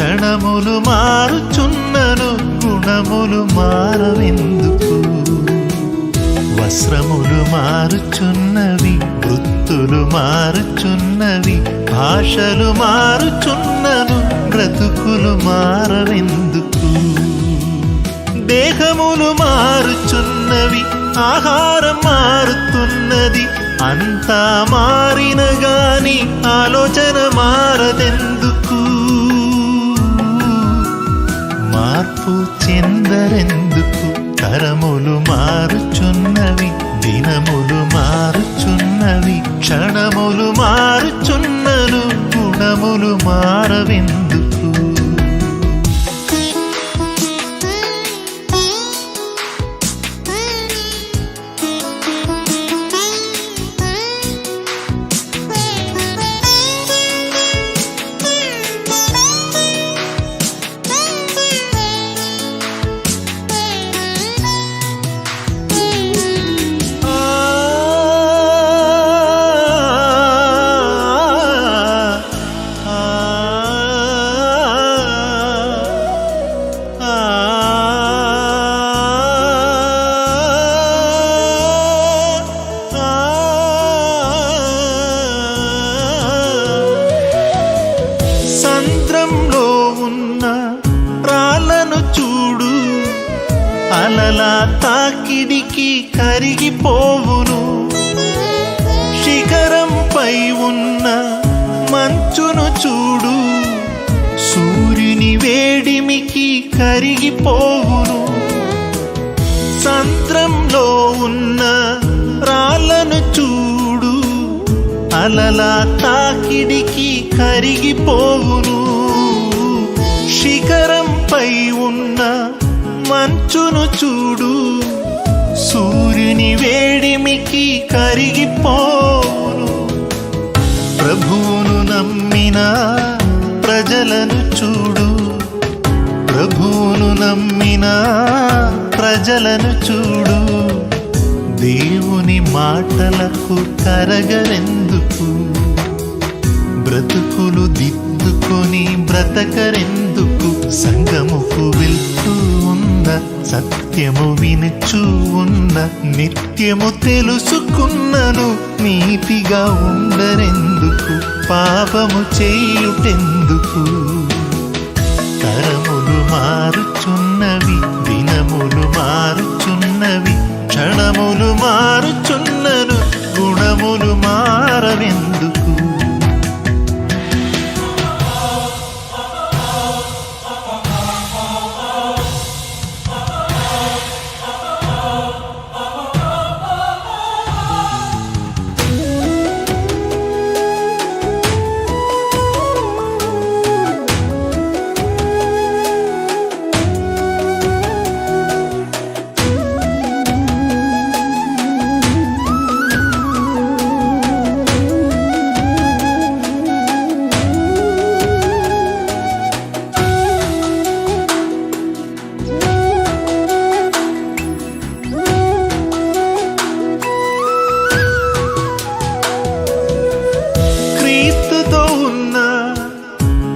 క్షణములు మారుచున్నను గుణములు మారవెందుకు? వస్త్రములు మారుచున్నవి, వృత్తులు మారుచున్నవి, భాషలు మారుచున్నను బ్రతుకులు మారవెందుకు? దేహములు మారుచున్నవి, ఆహారం మారుతున్నది, అంతా మారిన గాని ఆలోచన మారదెందుకు? మార్పు చెందరెందుకు? తరములు మారుచున్నవి, దినములు మారుచున్నవి, క్షణములు మారుచున్నను గుణములు మారవెందుకు? సంద్రంలో ఉన్న రాళ్ళను చూడు, అలలా తాకిడికి కరిగిపోవును. శిఖరంపై ఉన్న మంచును చూడు, సూర్యుని వేడిమికి కరిగిపోవును. సంద్రంలో ఉన్న రాళ్ళను చూడు, అలలా తాకిడికి కరిగిపోవును. శిఖరంపై ఉన్న మంచును చూడు, సూర్యుని వేడిమికి కరిగిపోవును. ప్రభువును నమ్మిన ప్రజలను చూడు, ప్రభువును నమ్మిన ప్రజలను చూడు, దేవుని మాటలకు కరగరెందుకు? బ్రతుకులు దిద్దుకొని బ్రతకరెందుకు? సంగముకు వెళ్తూ ఉన్న సత్యము వినుచూ ఉన్న నిత్యము తెలుసుకున్నను నీతిగా ఉండరెందుకు? పాపము చేయుటెందుకు? తరములు మారుచున్నవి, దినములు మారుచున్నవి, క్షణములు మారుచున్నను గుణములు మారవెందుకు?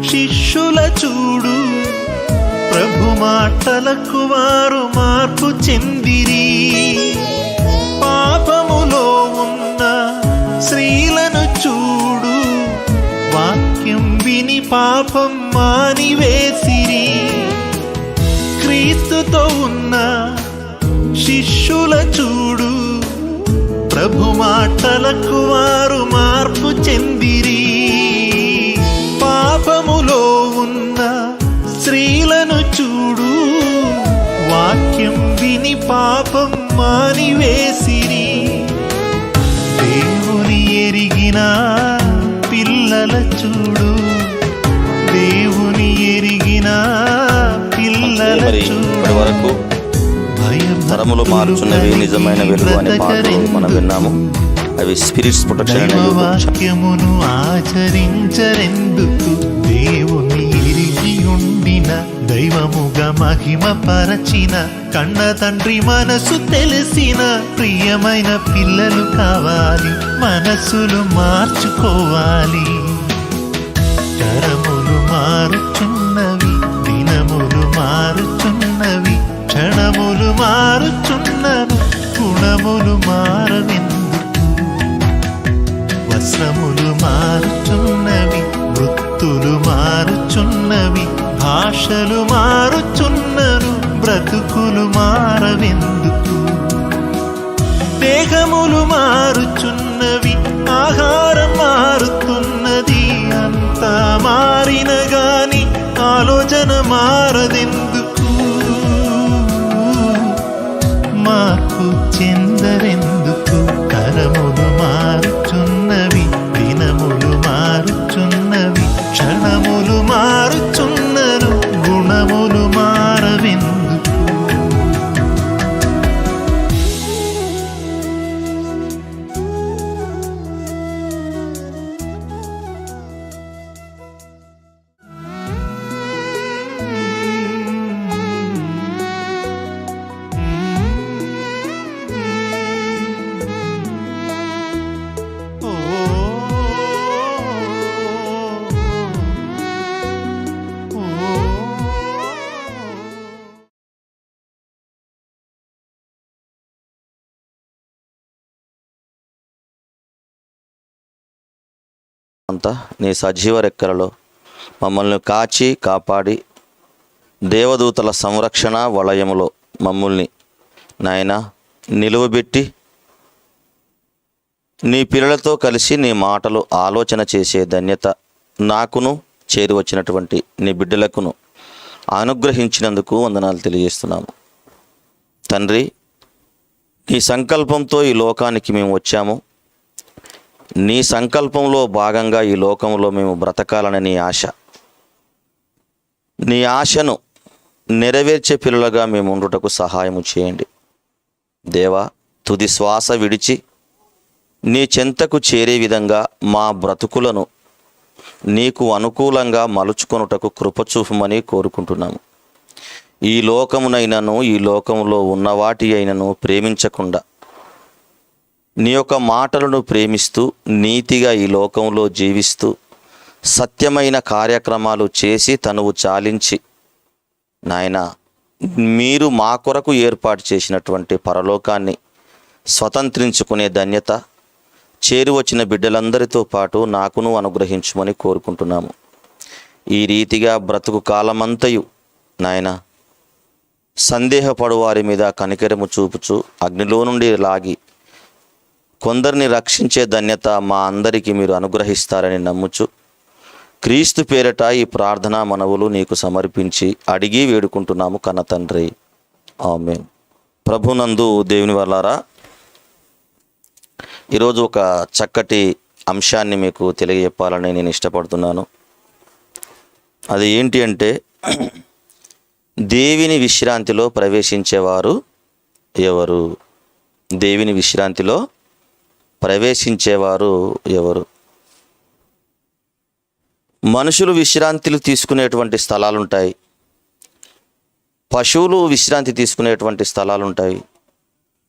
శిష్యుల చూడు, ప్రభు మాటలకు వారు మార్పు చెందిరి. పాపములో ఉన్న స్త్రీలను చూడు, వాక్యం విని పాపం మానివేసిరి. క్రీస్తుతో ఉన్న శిష్యుల చూడు, ప్రభు మాటలకు వారు మార్పు చెందిరి. పాపములో ఉన్న స్త్రీలను చూడు, వాక్యం విని పాపం మానివేసిరి. దేవుని ఎరిగిన పిల్లల చూడు, దేవుని ఎరిగిన పిల్లల చూడు. తరములు మార్చున్నవి నిజమైన వెలుగు అనే పాటలు మనం విన్నాము. అవి స్పిరిట్స్ ప్రొటెక్షన్. వాక్యమును ఆచరించరెందుకు? దేవుని ఎరిగి ఉండిన దైవముగా మహిమ పరచిన కన్న తండ్రి మనసు తెలిసిన ప్రియమైన పిల్లలు కావాలి. మనసులు మార్చుకోవాలి. తరములు మారుచున్నవి, ఆశలు మారుచున్నను బ్రతుకులు మారవెందుకు? దేహములు మారుచున్నవి, ఆహారం మారుతున్నది, అంతా మారిన గాని ఆలోచన మారదెందుకు? మార్పు చెందరెందుకు? తరములు మారుచున్నవి, దినములు మారుచున్నవి, క్షణములు మారుచున్నను గుణములు మారవెందుకు? అంతా నీ సజీవ రెక్కలలో మమ్మల్ని కాచి కాపాడి దేవదూతల సంరక్షణ వలయములో మమ్మల్ని నాయన నిలువబెట్టి నీ పిల్లలతో కలిసి నీ మాటలు ఆలోచన చేసే ధన్యత నాకును చేరి వచ్చినటువంటి నీ బిడ్డలకును అనుగ్రహించినందుకు వందనాలు తెలియజేస్తున్నాము. తండ్రి, నీ సంకల్పంతో ఈ లోకానికి మేము వచ్చాము. నీ సంకల్పంలో భాగంగా ఈ లోకంలో మేము బ్రతకాలని నీ ఆశ. నీ ఆశను నెరవేర్చే పిల్లలుగా మేము ఉండుటకు సహాయము చేయండి. దేవా, తుది శ్వాస విడిచి నీ చెంతకు చేరే విధంగా మా బ్రతుకులను నీకు అనుకూలంగా మలుచుకొనుటకు కృపచూపమని కోరుకుంటున్నాము. ఈ లోకమునైనను ఈ లోకంలో ఉన్న వాటి అయినను ప్రేమించకుండా నీ యొక్క మాటలను ప్రేమిస్తూ నీతిగా ఈ లోకంలో జీవిస్తూ సత్యమైన కార్యక్రమాలు చేసి తనువు చాలించి నాయన మీరు మా కొరకు ఏర్పాటు చేసినటువంటి పరలోకాన్ని స్వతంత్రించుకునే ధన్యత చేరి వచ్చిన బిడ్డలందరితో పాటు నాకును అనుగ్రహించమని కోరుకుంటున్నాము. ఈ రీతిగా బ్రతుకు కాలమంతయు నాయన సందేహపడు వారి మీద కనికరము చూపుచు అగ్నిలో నుండి లాగి కొందరిని రక్షించే ధన్యత మా అందరికీ మీరు అనుగ్రహిస్తారని నమ్ముచు క్రీస్తు పేరట ఈ ప్రార్థనా మనవులు నీకు సమర్పించి అడిగి వేడుకుంటున్నాము కన్న తండ్రి, ఆమేన్. ప్రభునందు దేవుని వల్లారా, ఈరోజు ఒక చక్కటి అంశాన్ని మీకు తెలియజెప్పాలని నేను ఇష్టపడుతున్నాను. అది ఏంటి అంటే, దేవుని విశ్రాంతిలో ప్రవేశించేవారు ఎవరు? దేవుని విశ్రాంతిలో ప్రవేశించేవారు ఎవరు? మనుషులు విశ్రాంతిలు తీసుకునేటువంటి స్థలాలు ఉంటాయి, పశువులు విశ్రాంతి తీసుకునేటువంటి స్థలాలు ఉంటాయి.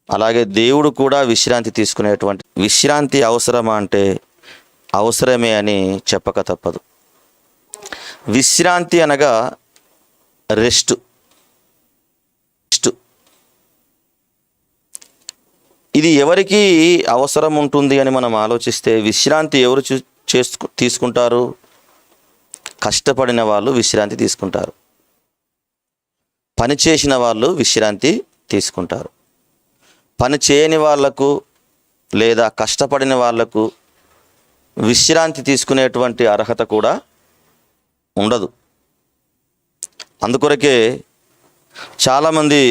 అలాగే దేవుడు కూడా విశ్రాంతి తీసుకునేటువంటి విశ్రాంతి అవసరమా అంటే అవసరమే అని చెప్పక తప్పదు. విశ్రాంతి అనగా రెస్ట్. ఇది ఎవరికి అవసరం ఉంటుంది అని మనం ఆలోచిస్తే విశ్రాంతి ఎవరు తీసుకుంటారు? కష్టపడిన వాళ్ళు విశ్రాంతి తీసుకుంటారు, పని చేసిన వాళ్ళు విశ్రాంతి తీసుకుంటారు. పని చేయని వాళ్లకు లేదా కష్టపడిన వాళ్లకు విశ్రాంతి తీసుకునేటువంటి అర్హత కూడా ఉండదు. అందుకొరకే చాలామంది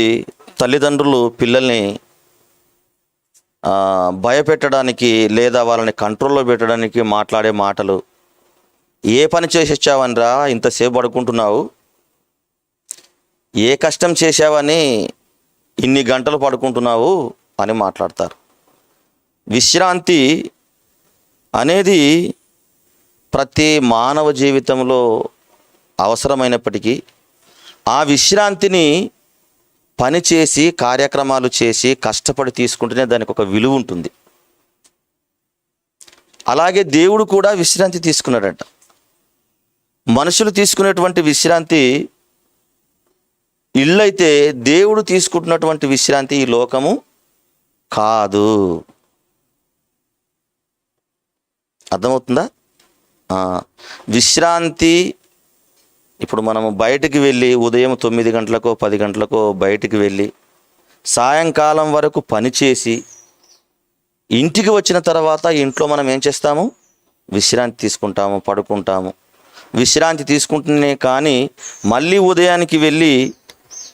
తల్లిదండ్రులు పిల్లల్ని భయపెట్టడానికి లేదా వాళ్ళని కంట్రోల్లో పెట్టడానికి మాట్లాడే మాటలు, ఏ పని చేసి వచ్చావనిరా ఇంతసేపు పడుకుంటున్నావు, ఏ కష్టం చేశావని ఇన్ని గంటలు పడుకుంటున్నావు అని మాట్లాడతారు. విశ్రాంతి అనేది ప్రతి మానవ జీవితంలో అవసరమైనప్పటికీ ఆ విశ్రాంతిని పని చేసి కార్యక్రమాలు చేసి కష్టపడి తీసుకుంటేనే దానికి ఒక విలువ ఉంటుంది. అలాగే దేవుడు కూడా విశ్రాంతి తీసుకున్నాడట. మనుషులు తీసుకునేటువంటి విశ్రాంతి ఇల్లైతే దేవుడు తీసుకుంటున్నటువంటి విశ్రాంతి ఈ లోకము కాదు. అర్థమవుతుందా? విశ్రాంతి ఇప్పుడు మనము బయటికి వెళ్ళి ఉదయం 9 గంటలకో 10 గంటలకో బయటికి వెళ్ళి సాయంకాలం వరకు పనిచేసి ఇంటికి వచ్చిన తర్వాత ఇంట్లో మనం ఏం చేస్తాము? విశ్రాంతి తీసుకుంటాము, పడుకుంటాము. విశ్రాంతి తీసుకుంటూనే కానీ మళ్ళీ ఉదయానికి వెళ్ళి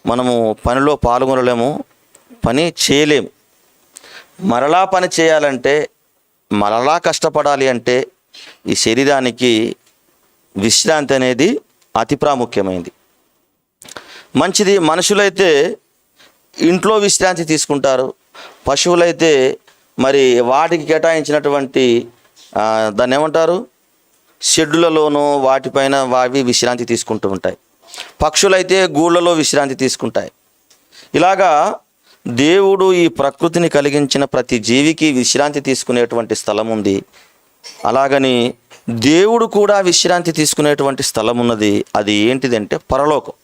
మనము పనిలో పాల్గొనలేము, పని చేయలేము. మరలా పని చేయాలంటే, మరలా కష్టపడాలి అంటే ఈ శరీరానికి విశ్రాంతి అనేది అతి ప్రాముఖ్యమైనది. మంచిది. మనుషులైతే ఇంట్లో విశ్రాంతి తీసుకుంటారు, పశువులైతే మరి వాటికి కేటాయించినటువంటి దాన్ని ఏమంటారు, షెడ్డులలోనూ వాటిపైన వావి విశ్రాంతి తీసుకుంటూ ఉంటాయి. పక్షులైతే గూళ్ళలో విశ్రాంతి తీసుకుంటాయి. ఇలాగా దేవుడు ఈ ప్రకృతిని కలిగించిన ప్రతి జీవికి విశ్రాంతి తీసుకునేటువంటి స్థలం ఉంది. అలాగని దేవుడు కూడా విశ్రాంతి తీసుకునేటువంటి స్థలం ఉన్నది. అది ఏంటిదంటే పరలోకం.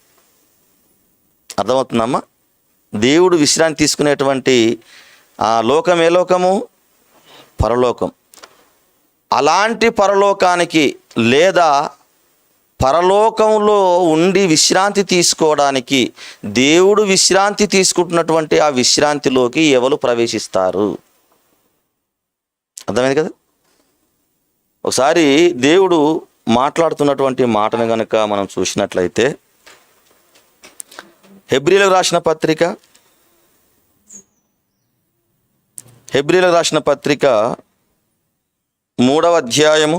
అర్థమవుతుందమ్మా? దేవుడు విశ్రాంతి తీసుకునేటువంటి ఆ లోకం ఏ లోకము? పరలోకం. అలాంటి పరలోకానికి లేదా పరలోకంలో ఉండి విశ్రాంతి తీసుకోవడానికి దేవుడు విశ్రాంతి తీసుకుంటున్నటువంటి ఆ విశ్రాంతిలోకి ఎవరు ప్రవేశిస్తారు? అర్థమైంది కదా? ఒకసారి దేవుడు మాట్లాడుతున్నటువంటి మాటను గనుక మనం చూసినట్లయితే హెబ్రీలకు రాసిన పత్రిక 3వ అధ్యాయము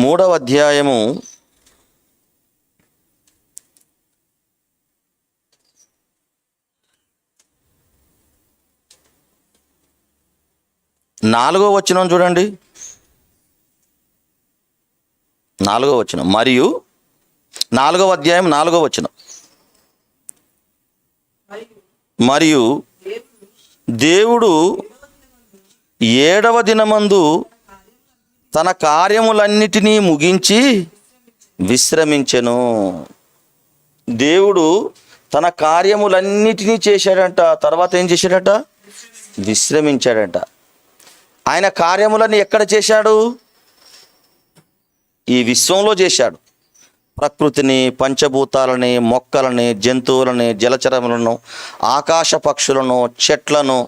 4వ వచనం చూడండి. 4వ వచనం మరియు 4వ అధ్యాయం 4వ వచనం. మరియు దేవుడు 7వ దినమందు తన కార్యములన్నిటినీ ముగించి విశ్రమించెను. దేవుడు తన కార్యములన్నిటినీ చేశాడంట. తర్వాత ఏం చేశాడట? విశ్రమించాడట. ఆయన కార్యములన్నీ ఎక్కడ చేశాడు? ఈ విశ్వంలో చేశాడు. ప్రకృతిని, పంచభూతాలని, మొక్కలని, జంతువులని, జలచరములను, ఆకాశ పక్షులను, చెట్లను,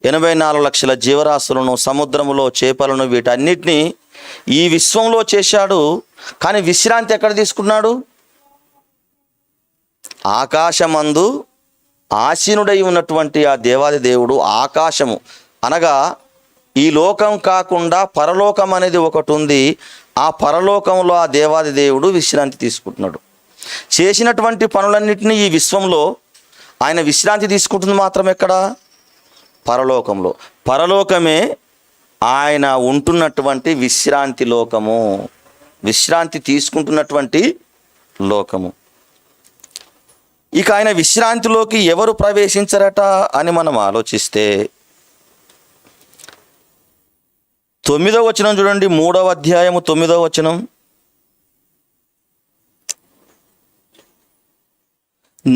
84 లక్షల జీవరాశులను, సముద్రములో చేపలను, వీటన్నిటినీ ఈ విశ్వంలో చేశాడు. కానీ విశ్రాంతి ఎక్కడ తీసుకున్నాడు? ఆకాశమందు ఆసీనుడై ఉన్నటువంటి ఆ దేవాది దేవుడు, ఆకాశము అనగా ఈ లోకం కాకుండా పరలోకం అనేది ఒకటి ఉంది. ఆ పరలోకంలో ఆ దేవాది దేవుడు విశ్రాంతి తీసుకుంటున్నాడు. చేసినటువంటి పనులన్నింటినీ ఈ విశ్వంలో ఆయన విశ్రాంతి తీసుకుంటుంది మాత్రం ఎక్కడ? పరలోకంలో. పరలోకమే ఆయన ఉంటున్నటువంటి విశ్రాంతి లోకము, విశ్రాంతి తీసుకుంటున్నటువంటి లోకము. ఇక ఆయన విశ్రాంతిలోకి ఎవరు ప్రవేశించరట అని మనం ఆలోచిస్తే 9వ వచనం చూడండి. 3వ అధ్యాయము 9వ వచనం.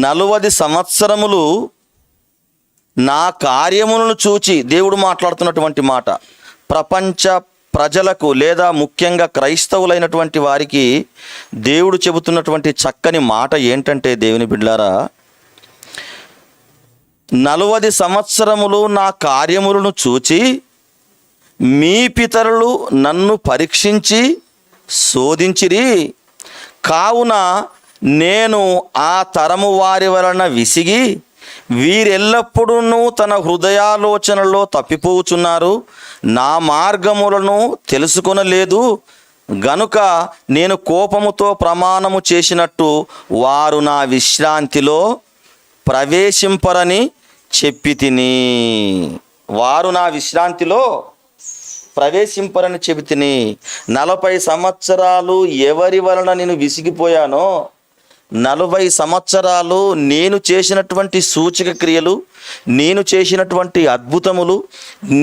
40 సంవత్సరములు నా కార్యములను చూచి, దేవుడు మాట్లాడుతున్నటువంటి మాట ప్రపంచ ప్రజలకు లేదా ముఖ్యంగా క్రైస్తవులైనటువంటి వారికి దేవుడు చెబుతున్నటువంటి చక్కని మాట ఏంటంటే, దేవుని బిడ్డలారా, 40 సంవత్సరములు నా కార్యములను చూచి మీ పితరులు నన్ను పరీక్షించి శోధించిరి. కావున నేను ఆ తరము వారి వలన విసిగి వీరెల్లప్పుడూ తన హృదయాలోచనలో తప్పిపోచున్నారు, నా మార్గములను తెలుసుకొనలేదు గనుక నేను కోపముతో ప్రమాణము చేసినట్టు వారు నా విశ్రాంతిలో ప్రవేశింపరని చెప్పి తిని. వారు నా విశ్రాంతిలో ప్రవేశింపరని చెప్పి తిని. 40 సంవత్సరాలు ఎవరి వలన నేను విసిగిపోయానో, 40 సంవత్సరాలు నేను చేసినటువంటి సూచక క్రియలు, నేను చేసినటువంటి అద్భుతములు,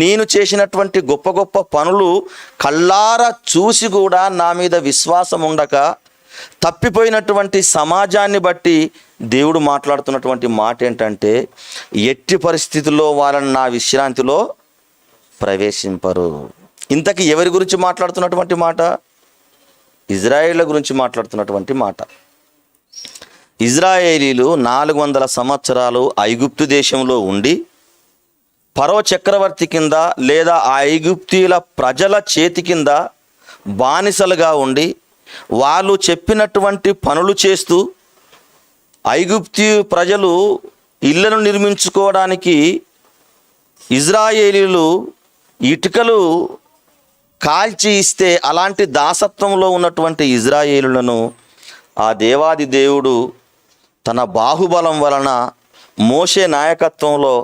నేను చేసినటువంటి గొప్ప గొప్ప పనులు కళ్ళారా చూసి కూడా నా మీద విశ్వాసం ఉండక తప్పిపోయినటువంటి సమాజాన్ని బట్టి దేవుడు మాట్లాడుతున్నటువంటి మాట ఏంటంటే, ఎట్టి పరిస్థితుల్లో వాళ్ళని నా విశ్రాంతిలో ప్రవేశింపరు. ఇంతకీ ఎవరి గురించి మాట్లాడుతున్నటువంటి మాట? ఇజ్రాయేళ్ల గురించి మాట్లాడుతున్నటువంటి మాట. ఇజ్రాయేలీలు 400 సంవత్సరాలు ఐగుప్తు దేశంలో ఉండి ఫరో చక్రవర్తి కింద లేదా ఆ ఐగుప్తీయుల ప్రజల చేతి కింద బానిసలుగా ఉండి వాళ్ళు చెప్పినటువంటి పనులు చేస్తూ ఐగుప్తీ ప్రజలు ఇళ్లను నిర్మించుకోవడానికి ఇజ్రాయేలీలు ఇటుకలు కాల్చి ఇస్తే అలాంటి దాసత్వంలో ఉన్నటువంటి ఇజ్రాయేలులను ఆ దేవాది దేవుడు తన బాహుబలం వలన మోషే నాయకత్వంలో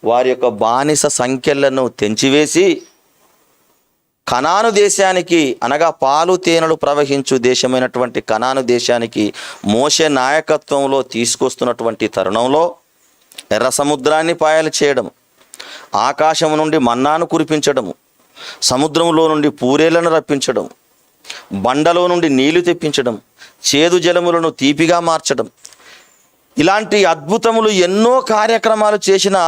వారి యొక్క బానిస సంఖ్యలను తెంచివేసి కనాను దేశానికి, అనగా పాలు తేనెలు ప్రవహించు దేశమైనటువంటి కనాను దేశానికి మోషే నాయకత్వంలో తీసుకొస్తున్నటువంటి తరుణంలో ఎర్ర సముద్రాన్ని పాయలు చేయడం, ఆకాశం నుండి మన్నాను కురిపించడము, సముద్రంలో నుండి పూరేలను రప్పించడం, బండలో నుండి నీళ్లు తెప్పించడం, చేదు జలములను తీపిగా మార్చడం, ఇలాంటి అద్భుతములు ఎన్నో కార్యక్రమాలు చేసిన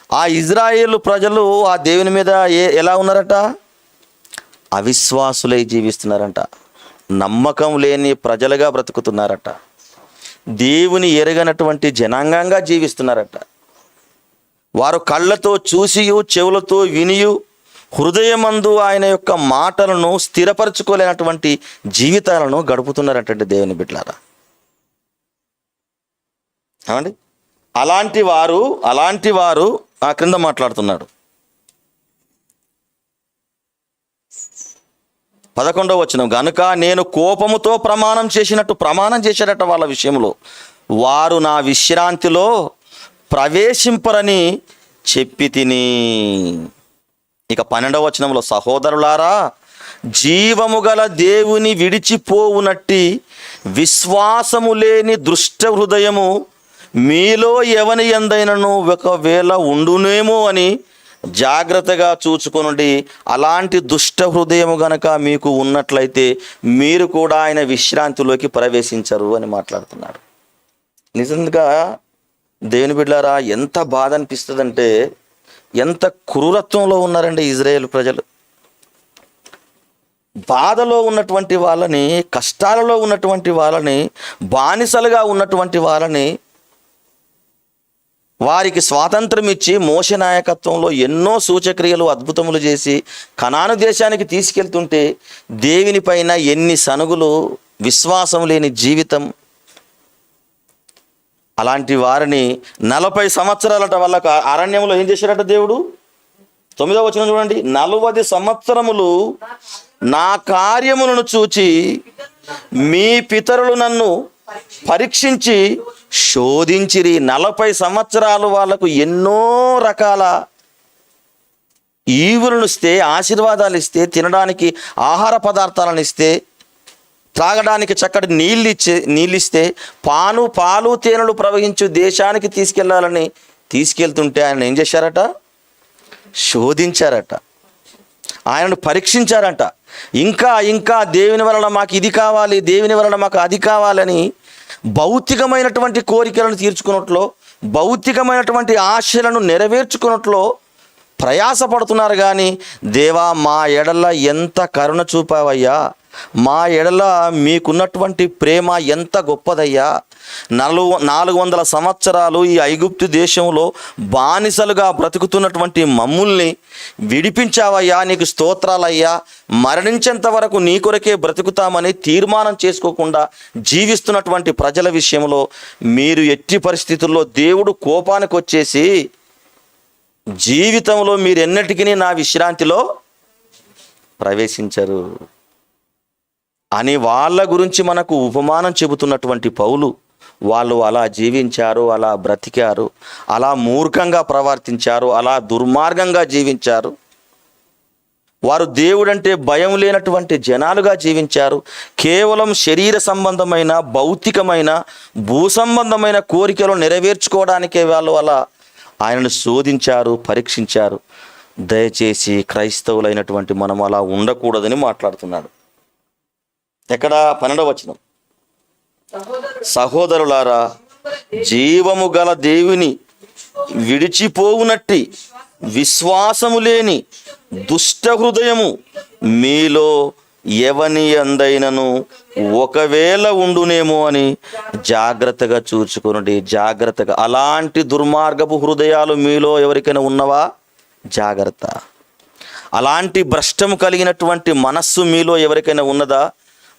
ఆ ఇజ్రాయేలు ప్రజలు ఆ దేవుని మీద ఎలా ఉన్నారట? అవిశ్వాసులై జీవిస్తున్నారంట. నమ్మకం లేని ప్రజలుగా బ్రతుకుతున్నారట. దేవుని ఎరగనటువంటి జనాంగంగా జీవిస్తున్నారట. వారు కళ్ళతో చూసియు చెవులతో వినియు హృదయమందు ఆయన యొక్క మాటలను స్థిరపరచుకోలేనటువంటి జీవితాలను గడుపుతున్నారటండి దేవుని బిడ్డలారా. ఏమండి? అలాంటి వారు ఆ క్రింద మాట్లాడుతున్నాడు. 11వ వచనం, గనుక నేను కోపముతో ప్రమాణం చేశాడట వాళ్ళ విషయంలో, వారు నా విశ్రాంతిలో ప్రవేశింపరని చెప్పి తిని. ఇక 12వ వచనంలో, సహోదరులారా, జీవము గల దేవుని విడిచిపోవునట్టి విశ్వాసము లేని దుష్ట హృదయము మీలో ఎవని యందైనను ఒకవేళ ఉండునేమో అని జాగ్రత్తగా చూచుకొనుడి. అలాంటి దుష్ట హృదయము గనక మీకు ఉన్నట్లయితే మీరు కూడా ఆయన విశ్రాంతిలోకి ప్రవేశించరు అని మాట్లాడుతున్నాడు. నిజంగా దేవుని బిడ్డలారా, ఎంత బాధ అనిపిస్తుందంటే, ఎంత క్రూరత్వంలో ఉన్నారండి ఇజ్రాయేల్ ప్రజలు. బాధలో ఉన్నటువంటి వాళ్ళని, కష్టాలలో ఉన్నటువంటి వాళ్ళని, బానిసలుగా ఉన్నటువంటి వాళ్ళని వారికి స్వాతంత్రం ఇచ్చి మోషే నాయకత్వంలో ఎన్నో సూచక్రియలు అద్భుతములు చేసి కనాను దేశానికి తీసుకెళ్తుంటే దేవుని పైన ఎన్ని సనుగులు, విశ్వాసం లేని జీవితం. అలాంటి వారిని 40 సంవత్సరాలట వాళ్ళకు అరణ్యంలో ఏం చేశారట దేవుడు? 9వ వచనం చూడండి, 40 సంవత్సరములు నా కార్యములను చూచి మీ పితరులు నన్ను పరీక్షించి శోధించిరి. 40 సంవత్సరాలు వాళ్ళకు ఎన్నో రకాల ఈవులను ఇస్తే, ఆశీర్వాదాలు ఇస్తే, తినడానికి ఆహార పదార్థాలను ఇస్తే, త్రాగడానికి చక్కటి నీళ్ళిస్తే, పాలు తేనెలు ప్రవహించు దేశానికి తీసుకెళ్తుంటే ఆయన ఏం చేశారట? శోధించారట, ఆయనను పరీక్షించారట. ఇంకా దేవుని వలన మాకు ఇది కావాలి, దేవుని వలన మాకు అది కావాలని భౌతికమైనటువంటి కోరికలను తీర్చుకున్నట్లో, భౌతికమైనటువంటి ఆశలను నెరవేర్చుకున్నట్లో ప్రయాసపడుతున్నారు. కానీ దేవా, మా ఎడల ఎంత కరుణ చూపావయ్యా, మా ఎడల మీకున్నటువంటి ప్రేమ ఎంత గొప్పదయ్యా, 400 సంవత్సరాలు ఈ ఐగుప్తు దేశంలో బానిసలుగా బ్రతుకుతున్నటువంటి మమ్ముల్ని విడిపించావయ్యా, నీకు స్తోత్రాలయ్యా, మరణించేంత వరకు నీ కొరకే బ్రతుకుతామని తీర్మానం చేసుకోకుండా జీవిస్తున్నటువంటి ప్రజల విషయంలో మీరు ఎట్టి పరిస్థితుల్లో దేవుడు కోపానికి వచ్చేసి జీవితంలో మీరు ఎన్నటికీ నా విశ్రాంతిలో ప్రవేశించరు అని వాళ్ళ గురించి మనకు ఉపమానం చెబుతున్నటువంటి పౌలు, వాళ్ళు అలా జీవించారు, అలా బ్రతికారు, అలా మూర్ఖంగా ప్రవర్తించారు, అలా దుర్మార్గంగా జీవించారు. వారు దేవుడంటే భయం లేనటువంటి జనాలుగా జీవించారు. కేవలం శరీర సంబంధమైన, భౌతికమైన, భూ సంబంధమైన కోరికలు నెరవేర్చుకోవడానికే వాళ్ళు అలా ఆయనను శోధించారు, పరీక్షించారు. దయచేసి క్రైస్తవులైనటువంటి మనం అలా ఉండకూడదని మాట్లాడుతున్నాడు. ఎక్కడ? 12వ వచనం, సహోదరులారా, జీవము గల దేవుని విడిచిపోవునట్టి విశ్వాసము లేని దుష్ట హృదయము మీలో ఎవని అందైనను ఒకవేళ ఉండునేమో అని జాగ్రత్తగా చూచుకొనండి. జాగ్రత్తగా. అలాంటి దుర్మార్గపు హృదయాలు మీలో ఎవరికైనా ఉన్నవా? జాగ్రత్త. అలాంటి భ్రష్టము కలిగినటువంటి మనస్సు మీలో ఎవరికైనా ఉన్నదా?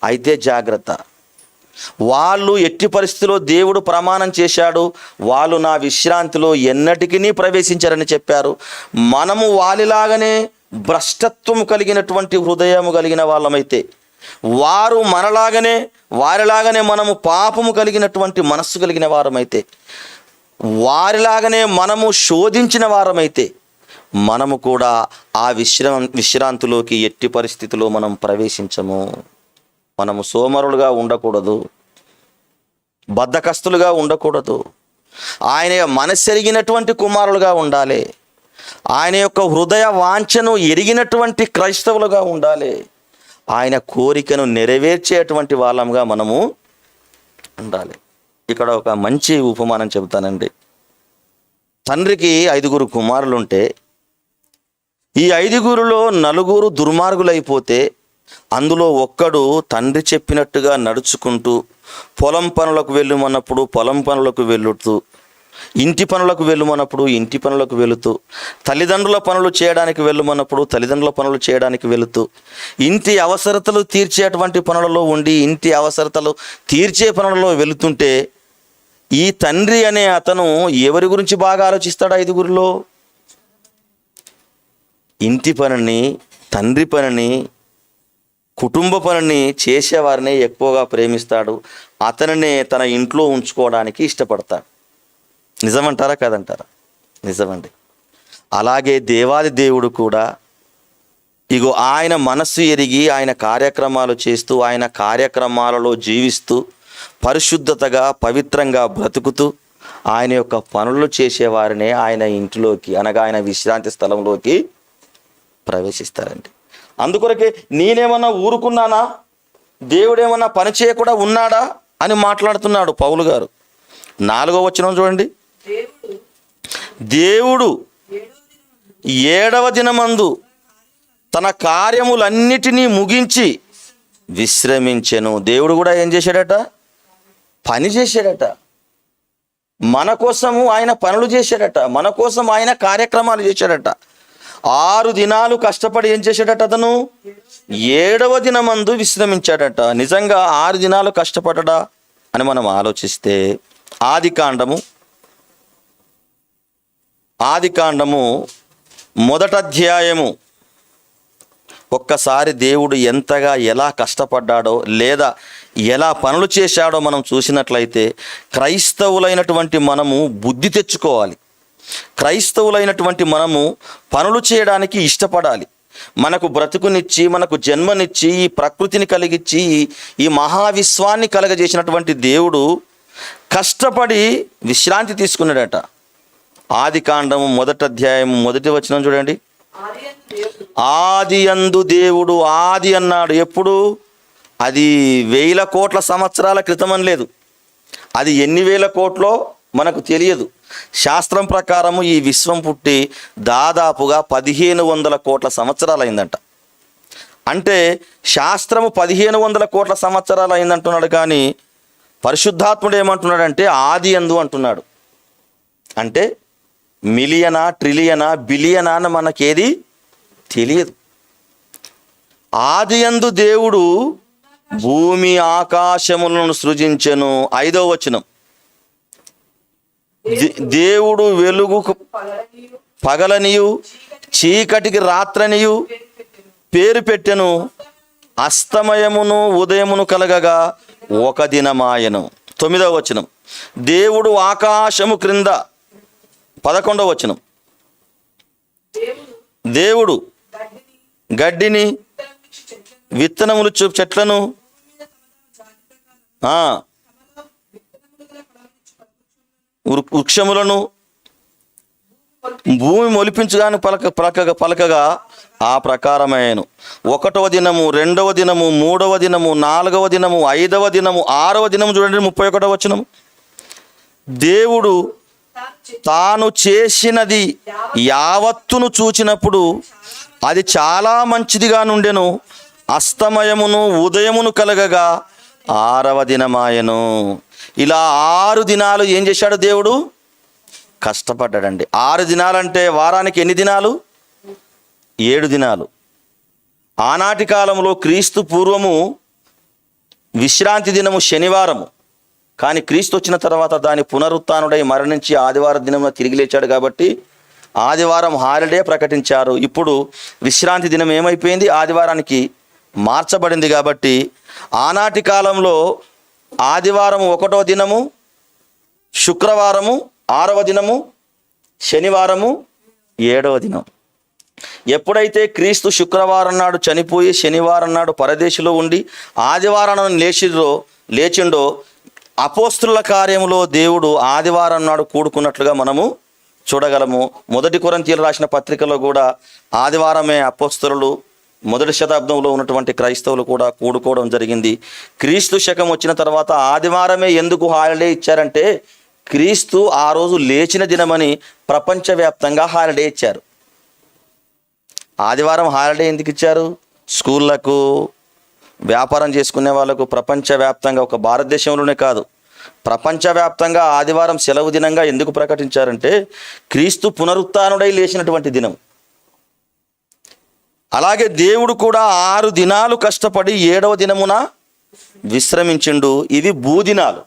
అయితే జాగ్రత్త. వాళ్ళు ఎట్టి పరిస్థితిలో దేవుడు ప్రమాణం చేశాడు, వాళ్ళు నా విశ్రాంతిలో ఎన్నటికీ ప్రవేశించారని చెప్పారు. మనము వారిలాగానే భ్రష్టత్వం కలిగినటువంటి హృదయము కలిగిన వాళ్ళమైతే, వారు వారిలాగానే మనము పాపము కలిగినటువంటి మనస్సు కలిగిన వారమైతే, వారిలాగానే మనము శోధించిన వారమైతే, మనము కూడా ఆ విశ్రాంతిలోకి ఎట్టి పరిస్థితిలో మనం ప్రవేశించము. మనము సోమరులుగా ఉండకూడదు, బద్ధకస్తులుగా ఉండకూడదు. ఆయన మనసెరిగినటువంటి కుమారులుగా ఉండాలి. ఆయన యొక్క హృదయ వాంఛను ఎరిగినటువంటి క్రైస్తవులుగా ఉండాలి. ఆయన కోరికను నెరవేర్చేటువంటి వాళ్ళంగా మనము ఉండాలి. ఇక్కడ ఒక మంచి ఉపమానం చెబుతానండి. తండ్రికి 5 కుమారులుంటే ఈ 5లో 4 దుర్మార్గులైపోతే అందులో ఒక్కడు తండ్రి చెప్పినట్టుగా నడుచుకుంటూ పొలం పనులకు వెళ్ళమన్నప్పుడు పొలం పనులకు వెళుతూ, ఇంటి పనులకు వెళ్ళమన్నప్పుడు ఇంటి పనులకు వెళుతూ, తల్లిదండ్రుల పనులు చేయడానికి వెళ్ళమన్నప్పుడు తల్లిదండ్రుల పనులు చేయడానికి వెళుతూ, ఇంటి అవసరతలు తీర్చేటువంటి పనులలో ఉండి ఇంటి అవసరతలు తీర్చే పనులలో వెళుతుంటే ఈ తండ్రి అనే అతను ఎవరి గురించి బాగా ఆలోచిస్తాడు? 5లో ఇంటి పనిని, తండ్రి పనిని, కుటుంబ పనిని చేసేవారిని ఎక్కువగా ప్రేమిస్తాడు. అతనినే తన ఇంట్లో ఉంచుకోవడానికి ఇష్టపడతాడు. నిజమంటారా కాదంటారా? నిజమండి. అలాగే దేవాది దేవుడు కూడా ఇగో ఆయన మనస్సు ఎరిగి ఆయన కార్యక్రమాలు చేస్తూ, ఆయన కార్యక్రమాలలో జీవిస్తూ, పరిశుద్ధతగా పవిత్రంగా బ్రతుకుతూ ఆయన యొక్క పనులు చేసేవారినే ఆయన ఇంటిలోకి, అనగా ఆయన విశ్రాంతి స్థలంలోకి ప్రవేశిస్తారండి. అందుకొరకే నేనేమన్నా ఊరుకున్నానా, దేవుడేమన్నా పని చేయకుండా ఉన్నాడా అని మాట్లాడుతున్నాడు పౌలు గారు. 4వ వచనం చూడండి. దేవుడు 7వ దినమందు తన కార్యములన్నిటినీ ముగించి విశ్రమించెను. దేవుడు కూడా ఏం చేశాడట? పని చేశాడట. మన కోసము ఆయన పనులు చేశాడట. మన కోసం ఆయన కార్యక్రమాలు చేశాడట. 6 దినాలు కష్టపడి ఏం చేశాడట? అతను 7వ దినమందు విశ్రమించాడట. నిజంగా 6 దినాలు కష్టపడ్డా అని మనం ఆలోచిస్తే ఆదికాండము 1వ అధ్యాయము ఒక్కసారి దేవుడు ఎంతగా ఎలా కష్టపడ్డాడో లేదా ఎలా పనులు చేశాడో మనం చూసినట్లయితే క్రైస్తవులైనటువంటి మనము బుద్ధి తెచ్చుకోవాలి. క్రైస్తవులైనటువంటి మనము పనులు చేయడానికి ఇష్టపడాలి. మనకు బ్రతుకునిచ్చి, మనకు జన్మనిచ్చి, ఈ ప్రకృతిని కలిగించి, ఈ మహావిశ్వాన్ని కలగజేసినటువంటి దేవుడు కష్టపడి విశ్రాంతి తీసుకున్నాడట. ఆదికాండము 1వ అధ్యాయము 1వ వచనం చూడండి. ఆది యందు దేవుడు, ఆది అన్నాడు ఎప్పుడు? అది 1000 కోట్ల సంవత్సరాల క్రితం అని లేదు. అది ఎన్ని వేల కోట్లో మనకు తెలియదు. శాస్త్రం ప్రకారము ఈ విశ్వం పుట్టి దాదాపుగా 1500 కోట్ల సంవత్సరాలు అయిందంట. అంటే శాస్త్రము 1500 కోట్ల సంవత్సరాలు అయిందంటున్నాడు, కానీ పరిశుద్ధాత్ముడు ఏమంటున్నాడంటే ఆది యందు అంటున్నాడు. అంటే మిలియనా, ట్రిలియనా, బిలియనా అని మనకేది తెలియదు. ఆది యందు దేవుడు భూమి ఆకాశములను సృజించెను. 5వ వచనం. దేవుడు వెలుగు పగలనియు చీకటికి రాత్రనియు పేరు పెట్టెను. అస్తమయమును ఉదయమును కలగగా 1 దినమాయెను. 9వ వచనం. దేవుడు ఆకాశము క్రింద. 11వ వచనం. దేవుడు గడ్డిని, విత్తనములు చెట్లను, వృక్షములను, భూమి మొలిపించుగాని పలకగా ఆ ప్రకారమయ్యాను. 1వ దినము, 2వ దినము, 3వ దినము, 4వ దినము, 5వ దినము, 6వ దినము చూడండి. 31వ వచనం. దేవుడు తాను చేసినది యావత్తును చూచినప్పుడు అది చాలా మంచిదిగా నుండెను. అస్తమయమును ఉదయమును కలగగా 6వ దినమాయెను. ఇలా 6 దినాలు ఏం చేశాడు దేవుడు? కష్టపడ్డాడండి. 6 దినాలంటే వారానికి ఎన్ని దినాలు? 7 దినాలు. ఆనాటి కాలంలో క్రీస్తు పూర్వము విశ్రాంతి దినము శనివారము. కానీ క్రీస్తు వచ్చిన తర్వాత దాని పునరుత్థానుడై మరణించి ఆదివారం దినమున తిరిగి లేచాడు కాబట్టి ఆదివారం హాలిడే ప్రకటించారు. ఇప్పుడు విశ్రాంతి దినం ఏమైపోయింది? ఆదివారానికి మార్చబడింది. కాబట్టి ఆనాటి కాలంలో ఆదివారం 1వ దినము, శుక్రవారము 6వ దినము, శనివారము 7వ దినం. ఎప్పుడైతే క్రీస్తు శుక్రవారం నాడు చనిపోయి శనివారం నాడు పరదేశంలో ఉండి ఆదివారం లేచిండో అపోస్తుల కార్యములో దేవుడు ఆదివారం నాడు కూడుకున్నట్లుగా మనము చూడగలము. 1 కొరింథీయులు రాసిన పత్రికలో కూడా ఆదివారమే అపోస్తులు మొదటి శతాబ్దంలో ఉన్నటువంటి క్రైస్తవులు కూడా కూడుకోవడం జరిగింది. క్రీస్తు శకం వచ్చిన తర్వాత ఆదివారమే ఎందుకు హాలిడే ఇచ్చారంటే క్రీస్తు ఆ రోజు లేచిన దినమని ప్రపంచవ్యాప్తంగా హాలిడే ఇచ్చారు. ఆదివారం హాలిడే ఎందుకు ఇచ్చారు? స్కూళ్ళకు, వ్యాపారం చేసుకునే వాళ్ళకు ప్రపంచవ్యాప్తంగా, ఒక భారతదేశంలోనే కాదు ప్రపంచవ్యాప్తంగా ఆదివారం సెలవు దినంగా ఎందుకు ప్రకటించారంటే క్రీస్తు పునరుత్థానుడై లేచినటువంటి దినం. అలాగే దేవుడు కూడా 6 దినాలు కష్టపడి 7వ దినమున విశ్రమించిండు. ఇవి భూదినాలు.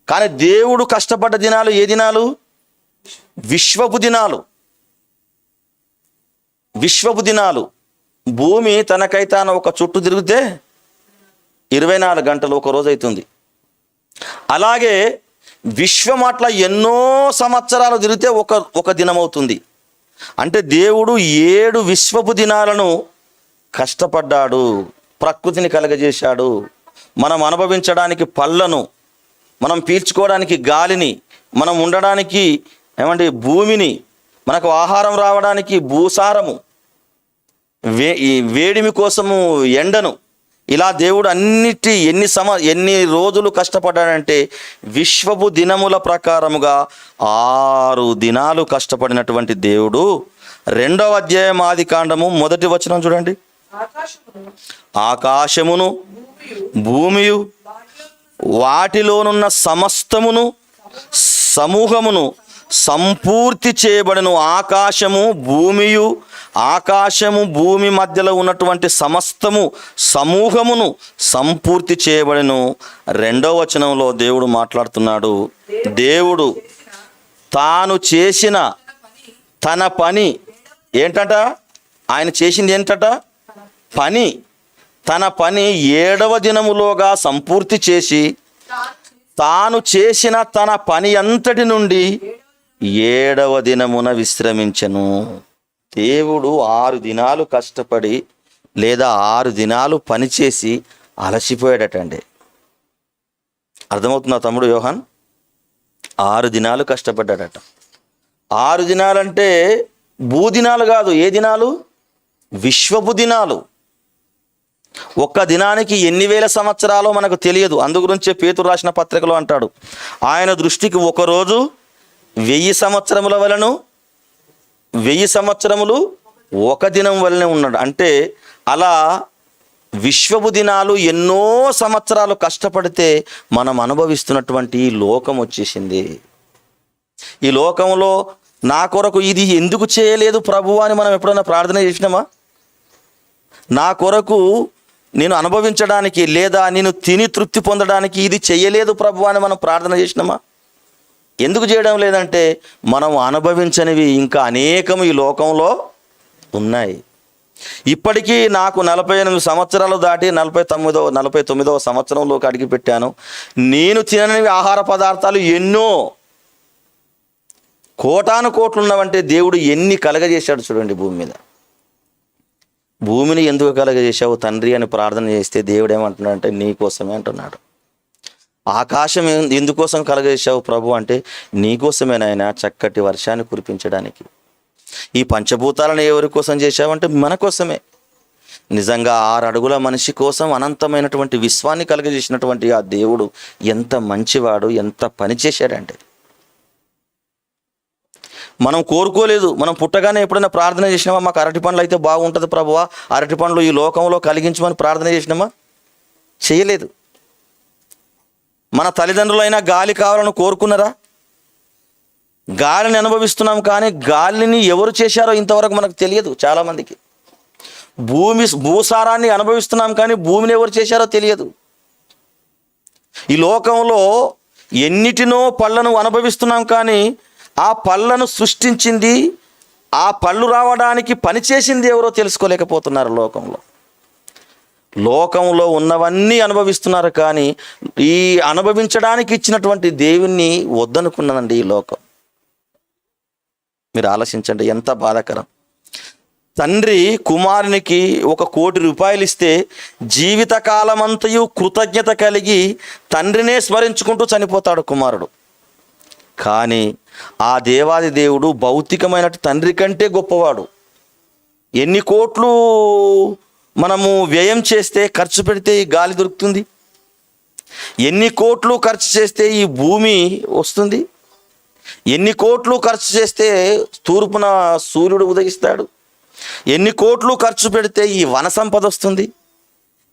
కానీ దేవుడు కష్టపడ్డ దినాలు ఏ దినాలు? విశ్వపు దినాలు. విశ్వపు దినాలు. భూమి తనకై తాను ఒక చుట్టూ తిరిగితే 24 గంటలు ఒక రోజు అవుతుంది. అలాగే విశ్వం అట్లా ఎన్నో సంవత్సరాలు తిరిగితే ఒక దినం అవుతుంది. అంటే దేవుడు 7 విశ్వపు దినాలను కష్టపడ్డాడు, ప్రకృతిని కలగజేశాడు. మనం అనుభవించడానికి పళ్ళను, మనం పీల్చుకోవడానికి గాలిని, మనం ఉండడానికి భూమిని, మనకు ఆహారం రావడానికి భూసారము, వేడిమి కోసము ఎండను, ఇలా దేవుడు ఎన్ని రోజులు కష్టపడ్డాడంటే విశ్వపు దినముల ప్రకారముగా 6 దినాలు కష్టపడినటువంటి దేవుడు 2వ అధ్యాయం ఆదికాండము 1వ వచనం చూడండి. ఆకాశమును భూమియు వాటిలోనున్న సమస్తమును సమూహమును సంపూర్తి చేయబడను. ఆకాశము భూమి మధ్యలో ఉన్నటువంటి సమస్తము సమూహమును సంపూర్తి చేయబడను. 2వ వచనంలో దేవుడు మాట్లాడుతున్నాడు. దేవుడు తాను చేసిన తన పని ఏంటట? ఆయన చేసింది ఏంటట? పని. తన పని 7వ దినములోగా సంపూర్తి చేసి తాను చేసిన తన పని అంతటి నుండి 7వ దినమున విశ్రమించెను. దేవుడు 6 దినాలు కష్టపడి లేదా 6 దినాలు పనిచేసి అలసిపోయాడటండి. అర్థమవుతుందా తమ్ముడు యోహాన్? 6 దినాలు కష్టపడ్డాడట. 6 దినాలంటే భూదినాలు కాదు. ఏ దినాలు? విశ్వపు దినాలు. ఒక్క దినానికి ఎన్ని వేల సంవత్సరాలో మనకు తెలియదు. అందుగురించే పేతురు రాసిన పత్రికలో అంటాడు, ఆయన దృష్టికి ఒక రోజు 1000 సంవత్సరముల వలెను, 1000 సంవత్సరములు ఒక దినం వలనే ఉన్నాడు. అంటే అలా విశ్వపు దినాలు ఎన్నో సంవత్సరాలు కష్టపడితే మనం అనుభవిస్తున్నటువంటి ఈ లోకం వచ్చేసింది. ఈ లోకంలో నా కొరకు ఇది ఎందుకు చేయలేదు ప్రభువా అని మనం ఎప్పుడైనా ప్రార్థన చేసినామా? నా కొరకు నేను అనుభవించడానికి లేదా నేను తిని తృప్తి పొందడానికి ఇది చెయ్యలేదు ప్రభువా అని మనం ప్రార్థన చేసినామా? ఎందుకు చేయడం లేదంటే మనం అనుభవించనివి ఇంకా అనేకం ఈ లోకంలో ఉన్నాయి. ఇప్పటికీ నాకు 48 సంవత్సరాలు దాటి 49వ సంవత్సరంలోకి అడిగిపెట్టాను. నేను తిననివి ఆహార పదార్థాలు ఎన్నో, కోటాను కోట్లు ఉన్నవంటే దేవుడు ఎన్ని కలగజేశాడు చూడండి భూమి మీద. భూమిని ఎందుకు కలగజేశావు తండ్రి అని ప్రార్థన చేస్తే దేవుడు ఏమంటున్నాడంటే నీ కోసమే అంటున్నాడు. ఆకాశం ఎందుకోసం కలగజేశావు ప్రభు అంటే నీకోసమే నాయన, చక్కటి వర్షాన్ని కురిపించడానికి. ఈ పంచభూతాలను ఎవరి కోసం చేశావంటే మన కోసమే. నిజంగా 6 అడుగుల మనిషి కోసం అనంతమైనటువంటి విశ్వాన్ని కలగజేసినటువంటి ఆ దేవుడు ఎంత మంచివాడు, ఎంత పని చేశాడంటే. మనం కోరుకోలేదు. మనం పుట్టగానే ఎప్పుడైనా ప్రార్థన చేసినామా, మాకు అరటి పండ్లు అయితే బాగుంటుంది ప్రభువా, అరటి పండ్లు ఈ లోకంలో కలిగించమని ప్రార్థన చేసినామా? చేయలేదు. మన తల్లిదండ్రులైనా గాలి కావాలని కోరుకున్నారా? గాలిని అనుభవిస్తున్నాం, కానీ గాలిని ఎవరు చేశారో ఇంతవరకు మనకు తెలియదు చాలామందికి. భూసారాన్ని అనుభవిస్తున్నాం, కానీ భూమిని ఎవరు చేశారో తెలియదు. ఈ లోకంలో ఎన్నిటినో పళ్ళను అనుభవిస్తున్నాం, కానీ ఆ పళ్ళను సృష్టించింది, ఆ పళ్ళు రావడానికి పనిచేసింది ఎవరో తెలుసుకోలేకపోతున్నారు. లోకంలో ఉన్నవన్నీ అనుభవిస్తున్నారు, కానీ ఈ అనుభవించడానికి ఇచ్చినటువంటి దేవుణ్ణి వద్దనుకున్నదండి ఈ లోకం. మీరు ఆలోచించండి, ఎంత బాధాకరం. తండ్రి కుమారునికి 1 కోటి రూపాయలు ఇస్తే జీవితకాలమంతయు కృతజ్ఞత కలిగి తండ్రినే స్మరించుకుంటూ చనిపోతాడు కుమారుడు. కానీ ఆ దేవాది దేవుడు భౌతికమైన తండ్రి కంటే గొప్పవాడు. ఎన్ని కోట్లు మనము వ్యయం చేస్తే, ఖర్చు పెడితే ఈ గాలి దొరుకుతుంది? ఎన్ని కోట్లు ఖర్చు చేస్తే ఈ భూమి వస్తుంది? ఎన్ని కోట్లు ఖర్చు చేస్తే తూర్పున సూర్యుడు ఉదయిస్తాడు? ఎన్ని కోట్లు ఖర్చు పెడితే ఈ వన సంపద వస్తుంది?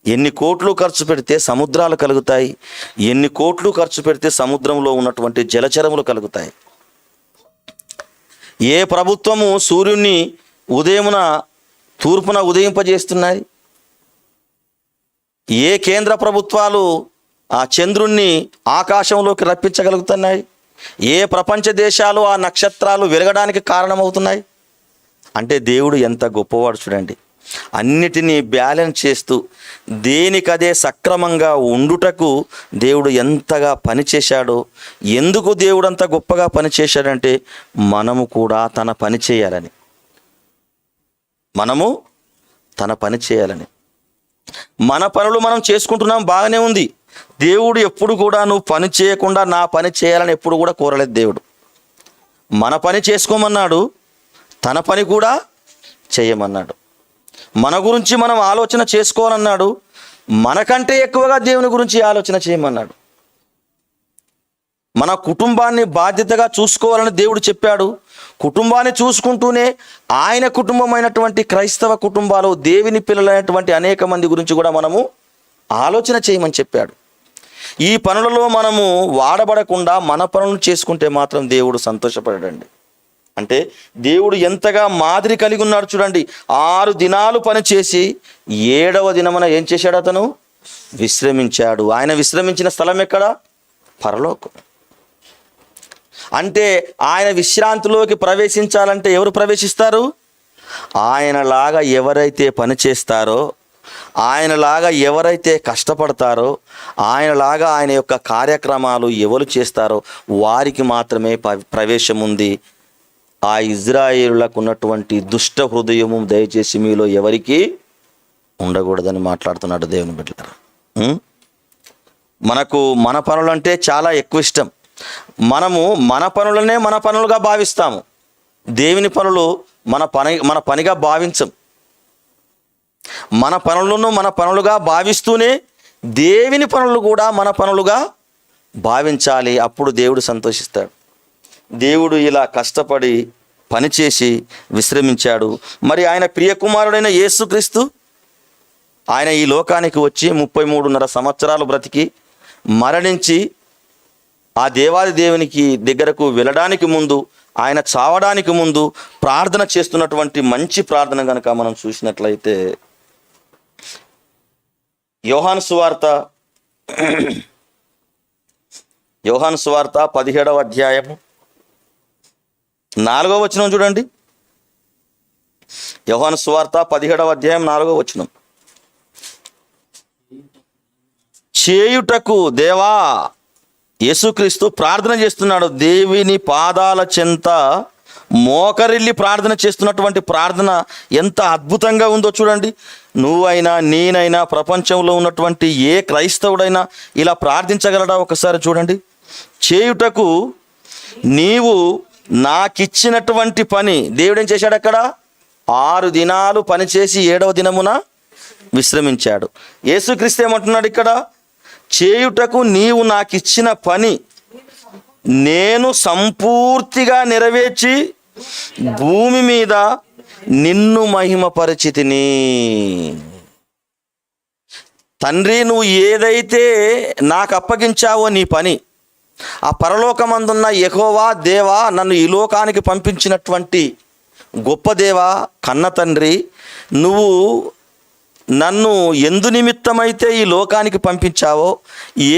ఎన్ని కోట్లు ఖర్చు పెడితే సముద్రాలు కలుగుతాయి? ఎన్ని కోట్లు ఖర్చు పెడితే సముద్రంలో ఉన్నటువంటి జలచరములు కలుగుతాయి? ఏ ప్రభుత్వము సూర్యుడిని ఉదయమున తూర్పున ఉదయింపజేస్తున్నాయి? ఏ కేంద్ర ప్రభుత్వాలు ఆ చంద్రుణ్ణి ఆకాశంలోకి రప్పించగలుగుతున్నాయి? ఏ ప్రపంచ దేశాలు ఆ నక్షత్రాలు వెలగడానికి కారణమవుతున్నాయి? అంటే దేవుడు ఎంత గొప్పవాడు చూడండి. అన్నిటినీ బ్యాలెన్స్ చేస్తూ దేనికదే సక్రమంగా ఉండుటకు దేవుడు ఎంతగా పనిచేశాడో. ఎందుకు దేవుడు అంత గొప్పగా పనిచేశాడంటే మనము కూడా తన పని చేయాలని. మన పనులు మనం చేసుకుంటున్నాం, బాగానే ఉంది. దేవుడు ఎప్పుడు కూడా నువ్వు పని చేయకుండా నా పని చేయాలని ఎప్పుడు కూడా కోరలేదు. దేవుడు మన పని చేసుకోమన్నాడు, తన పని కూడా చేయమన్నాడు. మన గురించి మనం ఆలోచన చేసుకోవాలన్నాడు, మనకంటే ఎక్కువగా దేవుని గురించి ఆలోచన చేయమన్నాడు. మన కుటుంబాన్ని బాధ్యతగా చూసుకోవాలని దేవుడు చెప్పాడు. కుటుంబాన్ని చూసుకుంటూనే ఆయన కుటుంబమైనటువంటి క్రైస్తవ కుటుంబాలు, దేవుని పిల్లలైనటువంటి అనేక మంది గురించి కూడా మనము ఆలోచన చేయమని చెప్పాడు. ఈ పనులలో మనము వాడబడకుండా మన పనులను చేసుకుంటే మాత్రం దేవుడు సంతోషపడడండి. అంటే దేవుడు ఎంతగా మాదిరి కలిగి ఉన్నాడు చూడండి. 6 దినాలు పనిచేసి 7వ దినమున ఏం చేశాడు? అతను విశ్రమించాడు. ఆయన విశ్రమించిన స్థలం ఎక్కడ? పరలోకం. అంటే ఆయన విశ్రాంతిలోకి ప్రవేశించాలంటే ఎవరు ప్రవేశిస్తారు? ఆయనలాగా ఎవరైతే పని చేస్తారో, ఆయనలాగా ఎవరైతే కష్టపడతారో, ఆయనలాగా ఆయన యొక్క కార్యక్రమాలు ఎవరు చేస్తారో వారికి మాత్రమే ప్రవేశం ఉంది. ఆ ఇజ్రాయేలులకు ఉన్నటువంటి దుష్ట హృదయము దయచేసి మీలో ఎవరికి ఉండకూడదని మాట్లాడుతున్నాడు దేవుని బిడ్డలారా. మనకు మన పనులంటే చాలా ఎక్కువ ఇష్టం. మనము మన పనులనే మన పనులుగా భావిస్తాము. దేవుని పనులు మన పనిగా భావించం. మన పనులను మన పనులుగా భావిస్తూనే దేవుని పనులు కూడా మన పనులుగా భావించాలి. అప్పుడు దేవుడు సంతోషిస్తాడు. దేవుడు ఇలా కష్టపడి పనిచేసి విశ్రమించాడు. మరి ఆయన ప్రియ కుమారుడైన యేసుక్రీస్తు ఆయన ఈ లోకానికి వచ్చి 33.5 సంవత్సరాలు బ్రతికి మరణించి ఆ దేవాది దేవునికి దగ్గరకు వెళ్ళడానికి ముందు, ఆయన చావడానికి ముందు ప్రార్థన చేస్తున్నటువంటి మంచి ప్రార్థన కనుక మనం చూసినట్లయితే, యోహాను సువార్త 17వ అధ్యాయము 4వ వచనం చూడండి. యోహాను సువార్త 17వ అధ్యాయం 4వ వచనం. చేయుటకు దేవా, యేసుక్రీస్తు ప్రార్థన చేస్తున్నాడు. దేవుని పాదాల చెంత మోకరిల్లి ప్రార్థన చేస్తున్నటువంటి ప్రార్థన ఎంత అద్భుతంగా ఉందో చూడండి. నువ్వైనా నేనైనా ప్రపంచంలో ఉన్నటువంటి ఏ క్రైస్తవుడైనా ఇలా ప్రార్థించగలడా? ఒకసారి చూడండి. చేయుటకు నీవు నాకిచ్చినటువంటి పని. దేవుడు ఏం చేశాడు? అక్కడ 6 దినాలు పనిచేసి 7వ దినమున విశ్రమించాడు. యేసుక్రీస్తు ఏమంటున్నాడు ఇక్కడ? చేయుటకు నీవు నాకిచ్చిన పని నేను సంపూర్తిగా నెరవేర్చి భూమి మీద నిన్ను మహిమపరిచితిని. తండ్రి, నువ్వు ఏదైతే నాకు అప్పగించావో నీ పని, ఆ పరలోకమందున్న యెహోవా దేవా, నన్ను ఈ లోకానికి పంపించినటువంటి గొప్ప దేవా, కన్న తండ్రి, నువ్వు నన్ను ఎందు నిమిత్తమైతే ఈ లోకానికి పంపించావో,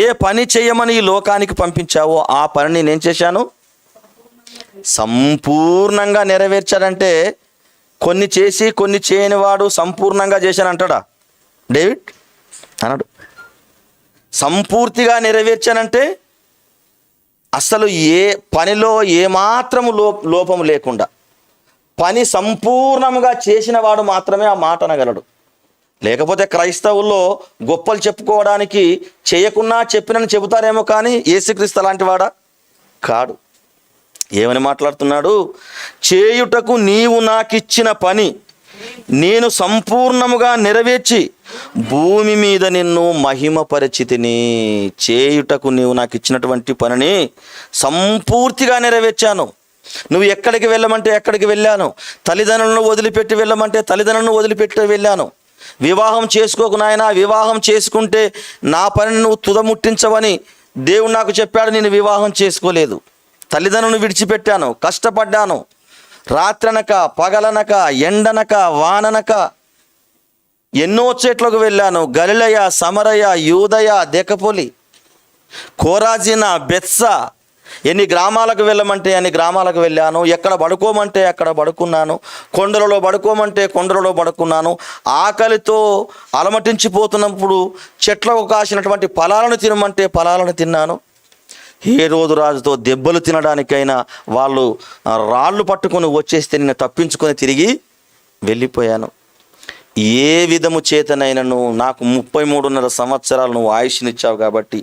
ఏ పని చేయమని ఈ లోకానికి పంపించావో ఆ పనిని నేను చేశాను, సంపూర్ణంగా నెరవేర్చాడంటే కొన్ని చేసి కొన్ని చేయని వాడు సంపూర్ణంగా చేశాను అంటాడా డేవిడ్? అన్నాడు. సంపూర్తిగా నెరవేర్చానంటే అసలు ఏ పనిలో ఏమాత్రము లోపం లేకుండా పని సంపూర్ణముగా చేసిన వాడు మాత్రమే ఆ మాట అనగలడు. లేకపోతే క్రైస్తవుల్లో గొప్పలు చెప్పుకోవడానికి చేయకున్నా చెప్పినని చెబుతారేమో, కానీ యేసుక్రీస్తు అలాంటి వాడా? కాడు. ఏమని మాట్లాడుతున్నాడు? చేయుటకు నీవు నాకిచ్చిన పని నేను సంపూర్ణముగా నెరవేర్చి భూమి మీద నిన్ను మహిమపరిచితిని. చేయుటకు నీవు నాకు ఇచ్చినటువంటి పనిని సంపూర్తిగా నెరవేర్చాను. నువ్వు ఎక్కడికి వెళ్ళమంటే ఎక్కడికి వెళ్ళాను. తల్లిదండ్రులను వదిలిపెట్టి వెళ్ళమంటే తల్లిదండ్రులను వదిలిపెట్టి వెళ్ళాను. వివాహం చేసుకోకు నాయనా, వివాహం చేసుకుంటే నా పనిని నువ్వు తుదముట్టించవని దేవుడు నాకు చెప్పాడు. నేను వివాహం చేసుకోలేదు. తల్లిదండ్రులను విడిచిపెట్టాను, కష్టపడ్డాను. రాత్రనక పగలనక ఎండనక వాననక ఎన్నో చెట్లకు వెళ్ళాను. గలిలయ, సమరయ, యూదయ, దెకపోలి, కోరాజిన, బెత్సా, ఎన్ని గ్రామాలకు వెళ్ళమంటే అన్ని గ్రామాలకు వెళ్ళాను. ఎక్కడ పడుకోమంటే అక్కడ పడుకున్నాను. కొండలలో పడుకోమంటే కొండలలో పడుకున్నాను. ఆకలితో అలమటించిపోతున్నప్పుడు చెట్లకు కాసినటువంటి ఫలాలను తినమంటే ఫలాలను తిన్నాను. ఏ రోజు రాజుతో దెబ్బలు తినడానికైనా వాళ్ళు రాళ్ళు పట్టుకొని వచ్చేస్తే నేను తప్పించుకొని తిరిగి వెళ్ళిపోయాను. ఏ విధము చేతనైనను నాకు 33.5 సంవత్సరాలు నువ్వు ఆయుష్నిచ్చావు కాబట్టి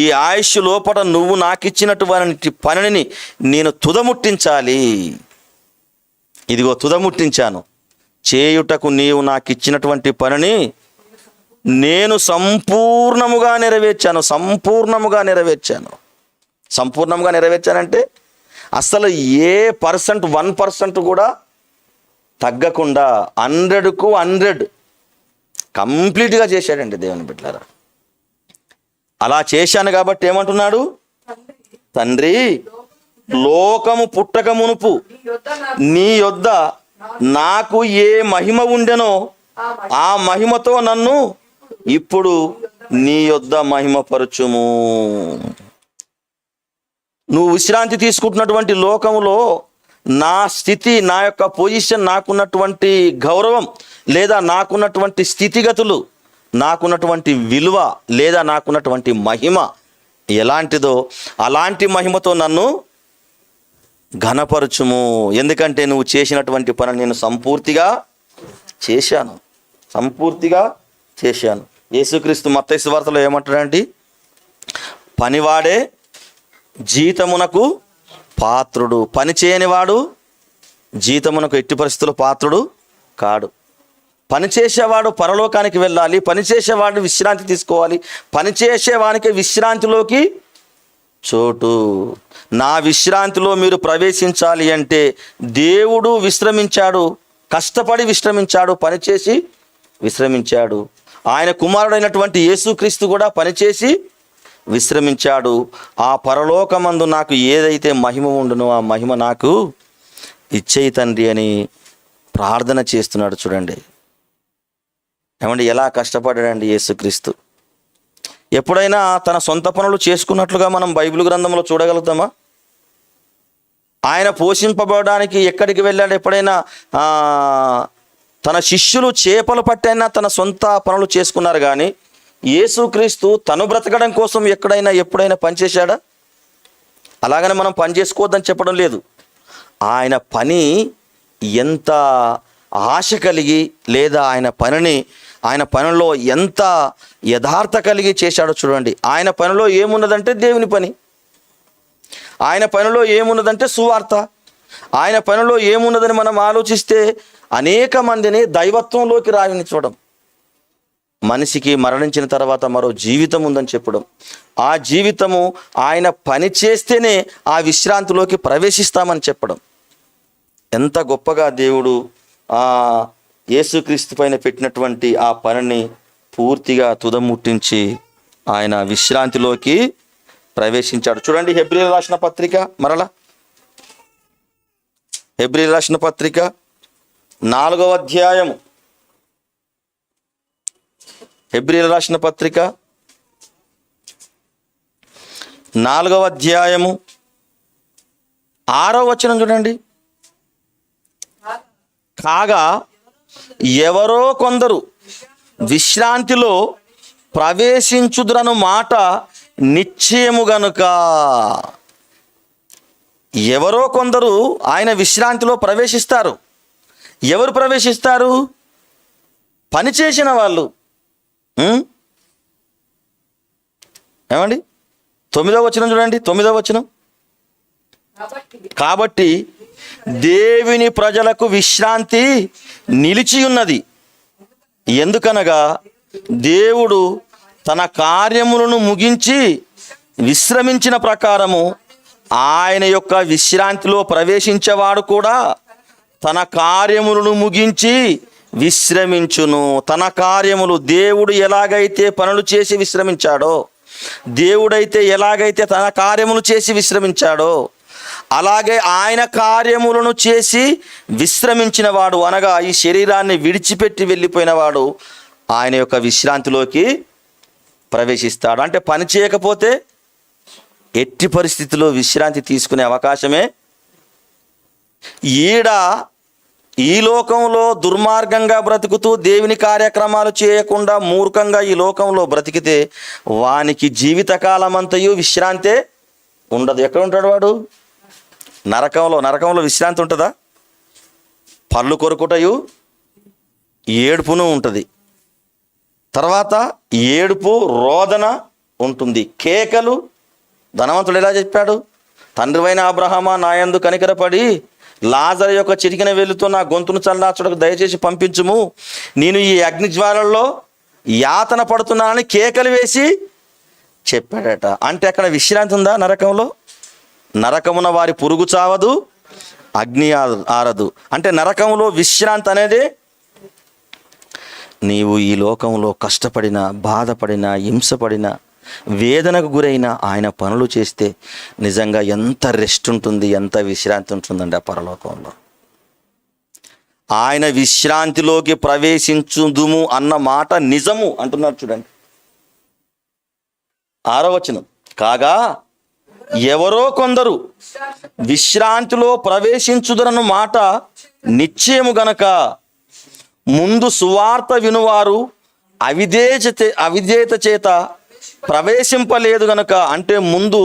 ఈ ఆయుష్ లోపల నువ్వు నాకు ఇచ్చినటువంటి పనిని నేను తుదముట్టించాలి. ఇదిగో తుదముట్టించాను. చేయుటకు నీవు నాకు ఇచ్చినటువంటి పనిని నేను సంపూర్ణముగా నెరవేర్చాను. సంపూర్ణంగా నెరవేర్చానంటే అసలు ఏ 1% కూడా తగ్గకుండా 100కు 100 కంప్లీట్గా చేశాడండి దేవుని బిడ్డలారా. అలా చేశాను కాబట్టి ఏమంటున్నాడు? తండ్రి, లోకము పుట్టక మునుపు నీ యొద్ద నాకు ఏ మహిమ ఉండెనో ఆ మహిమతో నన్ను ఇప్పుడు నీ యొద్ద మహిమపరచుము. నువ్వు విశ్రాంతి తీసుకుంటున్నటువంటి లోకములో నా స్థితి, నా యొక్క పొజిషన్, నాకున్నటువంటి గౌరవం లేదా నాకున్నటువంటి స్థితిగతులు, నాకున్నటువంటి విలువ లేదా నాకున్నటువంటి మహిమ ఎలాంటిదో అలాంటి మహిమతో నన్ను ఘనపరచుము. ఎందుకంటే నువ్వు చేసినటువంటి పని నేను సంపూర్తిగా చేశాను. యేసుక్రీస్తు మత్తయి సువార్తలో ఏమంటాడండి? పనివాడే జీతమునకు పాత్రుడు, పని చేయనివాడు జీతమునకు ఎట్టి పరిస్థితుల్లో పాత్రుడు కాడు. పనిచేసేవాడు పరలోకానికి వెళ్ళాలి. పనిచేసేవాడు విశ్రాంతి తీసుకోవాలి. పనిచేసేవానికి విశ్రాంతిలోకి చోటు. నా విశ్రాంతిలో మీరు ప్రవేశించాలి అంటే దేవుడు విశ్రమించాడు, కష్టపడి విశ్రమించాడు, పనిచేసి విశ్రమించాడు. ఆయన కుమారుడైనటువంటి యేసుక్రీస్తు కూడా పనిచేసి విశ్రమించాడు. ఆ పరలోకమందు నాకు ఏదైతే మహిమ ఉండునో ఆ మహిమ నాకు ఇచ్చేయి తండ్రి అని ప్రార్థన చేస్తున్నాడు. చూడండి ఏమండి, ఎలా కష్టపడాడండి యేసుక్రీస్తు. ఎప్పుడైనా తన సొంత పనులు చేసుకున్నట్లుగా మనం బైబిల్ గ్రంథంలో చూడగలుగుతామా? ఆయన పోషింపబడడానికి ఎక్కడికి వెళ్ళాడు? ఎప్పుడైనా తన శిష్యులు చేపలు పట్టైనా తన సొంత పనులు చేసుకున్నారు, కానీ యేసుక్రీస్తు తను బ్రతకడం కోసం ఎప్పుడైనా పనిచేశాడా? అలాగని మనం పని చేసుకోవద్దని చెప్పడం లేదు. ఆయన పని ఎంత ఆశ కలిగి లేదా ఆయన పనిలో ఎంత యథార్థ కలిగి చేశాడో చూడండి. ఆయన పనిలో ఏమున్నదంటే దేవుని పని. ఆయన పనిలో ఏమున్నదంటే సువార్త. ఆయన పనిలో ఏమున్నదని మనం ఆలోచిస్తే అనేక మందిని దైవత్వంలోకి రాణించడం, మనిషికి మరణించిన తర్వాత మరో జీవితం ఉందని చెప్పడం, ఆ జీవితము ఆయన పని చేస్తేనే ఆ విశ్రాంతిలోకి ప్రవేశిస్తామని చెప్పడం. ఎంత గొప్పగా దేవుడు ఆ యేసుక్రీస్తు పైన పెట్టినటువంటి ఆ పనిని పూర్తిగా తుదముట్టించి ఆయన విశ్రాంతిలోకి ప్రవేశించాడు. చూడండి హెబ్రీయులకు రాసిన పత్రిక, మరలా హెబ్రీయులకు రాసిన పత్రిక 4వ అధ్యాయము, హెబ్రీయులకు రాసిన పత్రిక 4వ అధ్యాయము 6వ వచనం చూడండి. కాగా ఎవరో కొందరు విశ్రాంతిలో ప్రవేశించుదురను మాట నిశ్చయము గనుక. ఎవరో కొందరు ఆయన విశ్రాంతిలో ప్రవేశిస్తారు. ఎవరు ప్రవేశిస్తారు? పని చేసిన వాళ్ళు. ఏమండి 9వ వచనం చూడండి, 9వ వచనం. కాబట్టి దేవుని ప్రజలకు విశ్రాంతి నిలిచి ఉన్నది. ఎందుకనగా దేవుడు తన కార్యములను ముగించి విశ్రమించిన ప్రకారము ఆయన యొక్క విశ్రాంతిలో ప్రవేశించేవాడు కూడా తన కార్యములను ముగించి విశ్రమించును. తన కార్యములు, దేవుడు ఎలాగైతే పనులు చేసి విశ్రమించాడో, దేవుడైతే ఎలాగైతే తన కార్యములు చేసి విశ్రమించాడో, అలాగే ఆయన కార్యములను చేసి విశ్రమించిన వాడు, అనగా ఈ శరీరాన్ని విడిచిపెట్టి వెళ్ళిపోయిన వాడు ఆయన యొక్క విశ్రాంతిలోకి ప్రవేశిస్తాడు. అంటే పని చేయకపోతే ఎట్టి పరిస్థితుల్లో విశ్రాంతి తీసుకునే అవకాశమే. ఈ లోకంలో దుర్మార్గంగా బ్రతుకుతూ దేవుని కార్యక్రమాలు చేయకుండా మూర్ఖంగా ఈ లోకంలో బ్రతికితే వానికి జీవితకాలం అంతయు విశ్రాంతే ఉండదు. ఎక్కడ ఉంటాడు వాడు? నరకంలో విశ్రాంతి ఉంటుందా? పళ్ళు కొరుకుటయు ఏడుపును ఉంటుంది. తర్వాత ఏడుపు, రోదన ఉంటుంది, కేకలు. ధనవంతుడు ఎలా చెప్పాడు? తండ్రివైన అబ్రహామా, నా యందు కనికరపడి లాజరు యొక్క చిటికిన వెలుతో నా గొంతును చల్లార్చుటకు దయచేసి పంపించుము, నేను ఈ అగ్నిజ్వాలల్లో యాతన పడుతున్నానని కేకలు వేసి చెప్పాడట. అంటే అక్కడ విశ్రాంతి ఉందా? నరకమున వారి పురుగు చావదు, అగ్ని ఆరదు. అంటే నరకంలో విశ్రాంతి అనేది, నీవు ఈ లోకంలో కష్టపడినా, బాధపడినా, హింసపడినా, వేదనకు గురైన ఆయన పనులు చేస్తే నిజంగా ఎంత రెస్ట్ ఉంటుంది, ఎంత విశ్రాంతి ఉంటుందండి ఆ పరలోకంలో. ఆయన విశ్రాంతిలోకి ప్రవేశించుదుము అన్న మాట నిజము అంటున్నారు. చూడండి 6వ వచనం. కాగా ఎవరో కొందరు విశ్రాంతిలో ప్రవేశించుదురన్న మాట నిశ్చయము గనక ముందు సువార్త వినువారు అవిధేయత చేత ప్రవేశింపలేదు గనక. అంటే ముందు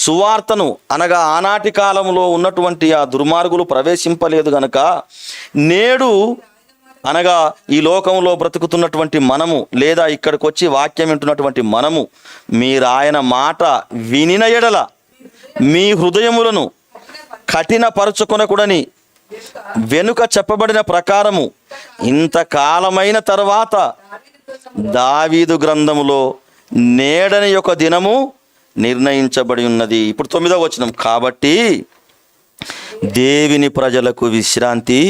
సువార్తను, అనగా ఆనాటి కాలంలో ఉన్నటువంటి ఆ దుర్మార్గులు ప్రవేశింపలేదు గనక నేడు, అనగా ఈ లోకంలో బ్రతుకుతున్నటువంటి మనము, లేదా ఇక్కడికి వచ్చి వాక్యం వింటున్నటువంటి మనము, మీరు ఆయన మాట వినిన ఎడల మీ హృదయములను కఠినపరచుకొనకూడని వెనుక చెప్పబడిన ప్రకారము ఇంతకాలమైన తర్వాత దావీదు గ్రంథములో నేడని యొక్క దినము నిర్ణయించబడి ఉన్నది. ఇప్పుడు 9వ వచనం. కాబట్టి దేవుని ప్రజలకు విశ్రాంతి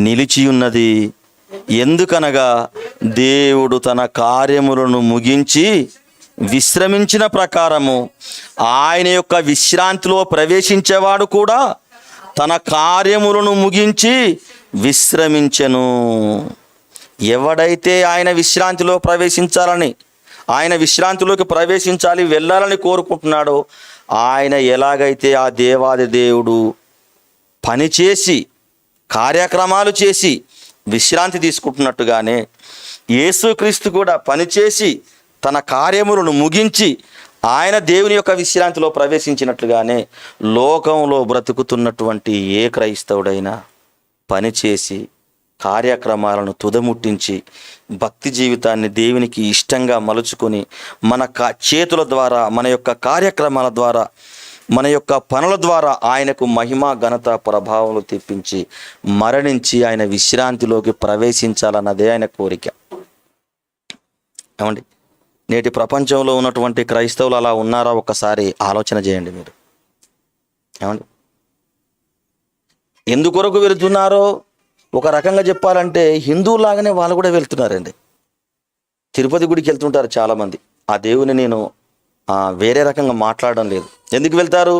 నిలిచి ఉన్నది. ఎందుకనగా దేవుడు తన కార్యములను ముగించి విశ్రమించిన ప్రకారము ఆయన యొక్క విశ్రాంతిలో ప్రవేశించేవాడు కూడా తన కార్యములను ముగించి విశ్రమించెను. ఎవడైతే ఆయన విశ్రాంతిలో ప్రవేశించాలని, ఆయన విశ్రాంతిలోకి ప్రవేశించాలి, వెళ్ళాలని కోరుకుంటున్నాడో, ఆయన ఎలాగైతే ఆ దేవాది దేవుడు పనిచేసి కార్యక్రమాలు చేసి విశ్రాంతి తీసుకుంటున్నట్టుగానే యేసుక్రీస్తు కూడా పనిచేసి తన కార్యములను ముగించి ఆయన దేవుని యొక్క విశ్రాంతిలో ప్రవేశించినట్లుగానే లోకంలో బ్రతుకుతున్నటువంటి ఏ క్రైస్తవుడైనా పనిచేసి కార్యక్రమాలను తుదముట్టించి భక్తి జీవితాన్ని దేవునికి ఇష్టంగా మలుచుకొని మన చేతుల ద్వారా, మన యొక్క కార్యక్రమాల ద్వారా, మన యొక్క పనుల ద్వారా ఆయనకు మహిమ, ఘనత, ప్రభావాలు తెప్పించి మరణించి ఆయన విశ్రాంతిలోకి ప్రవేశించాలన్నదే ఆయన కోరిక. ఏమండి, నేటి ప్రపంచంలో ఉన్నటువంటి క్రైస్తవులు అలా ఉన్నారా? ఒక్కసారి ఆలోచన చేయండి మీరు. ఏమండి, ఎందుకొరకు వెళుతున్నారో ఒక రకంగా చెప్పాలంటే హిందువులాగానే వాళ్ళు కూడా వెళ్తున్నారండి. తిరుపతి గుడికి వెళ్తుంటారు చాలామంది. ఆ దేవుని నేను వేరే రకంగా మాట్లాడడం లేదు. ఎందుకు వెళ్తారు?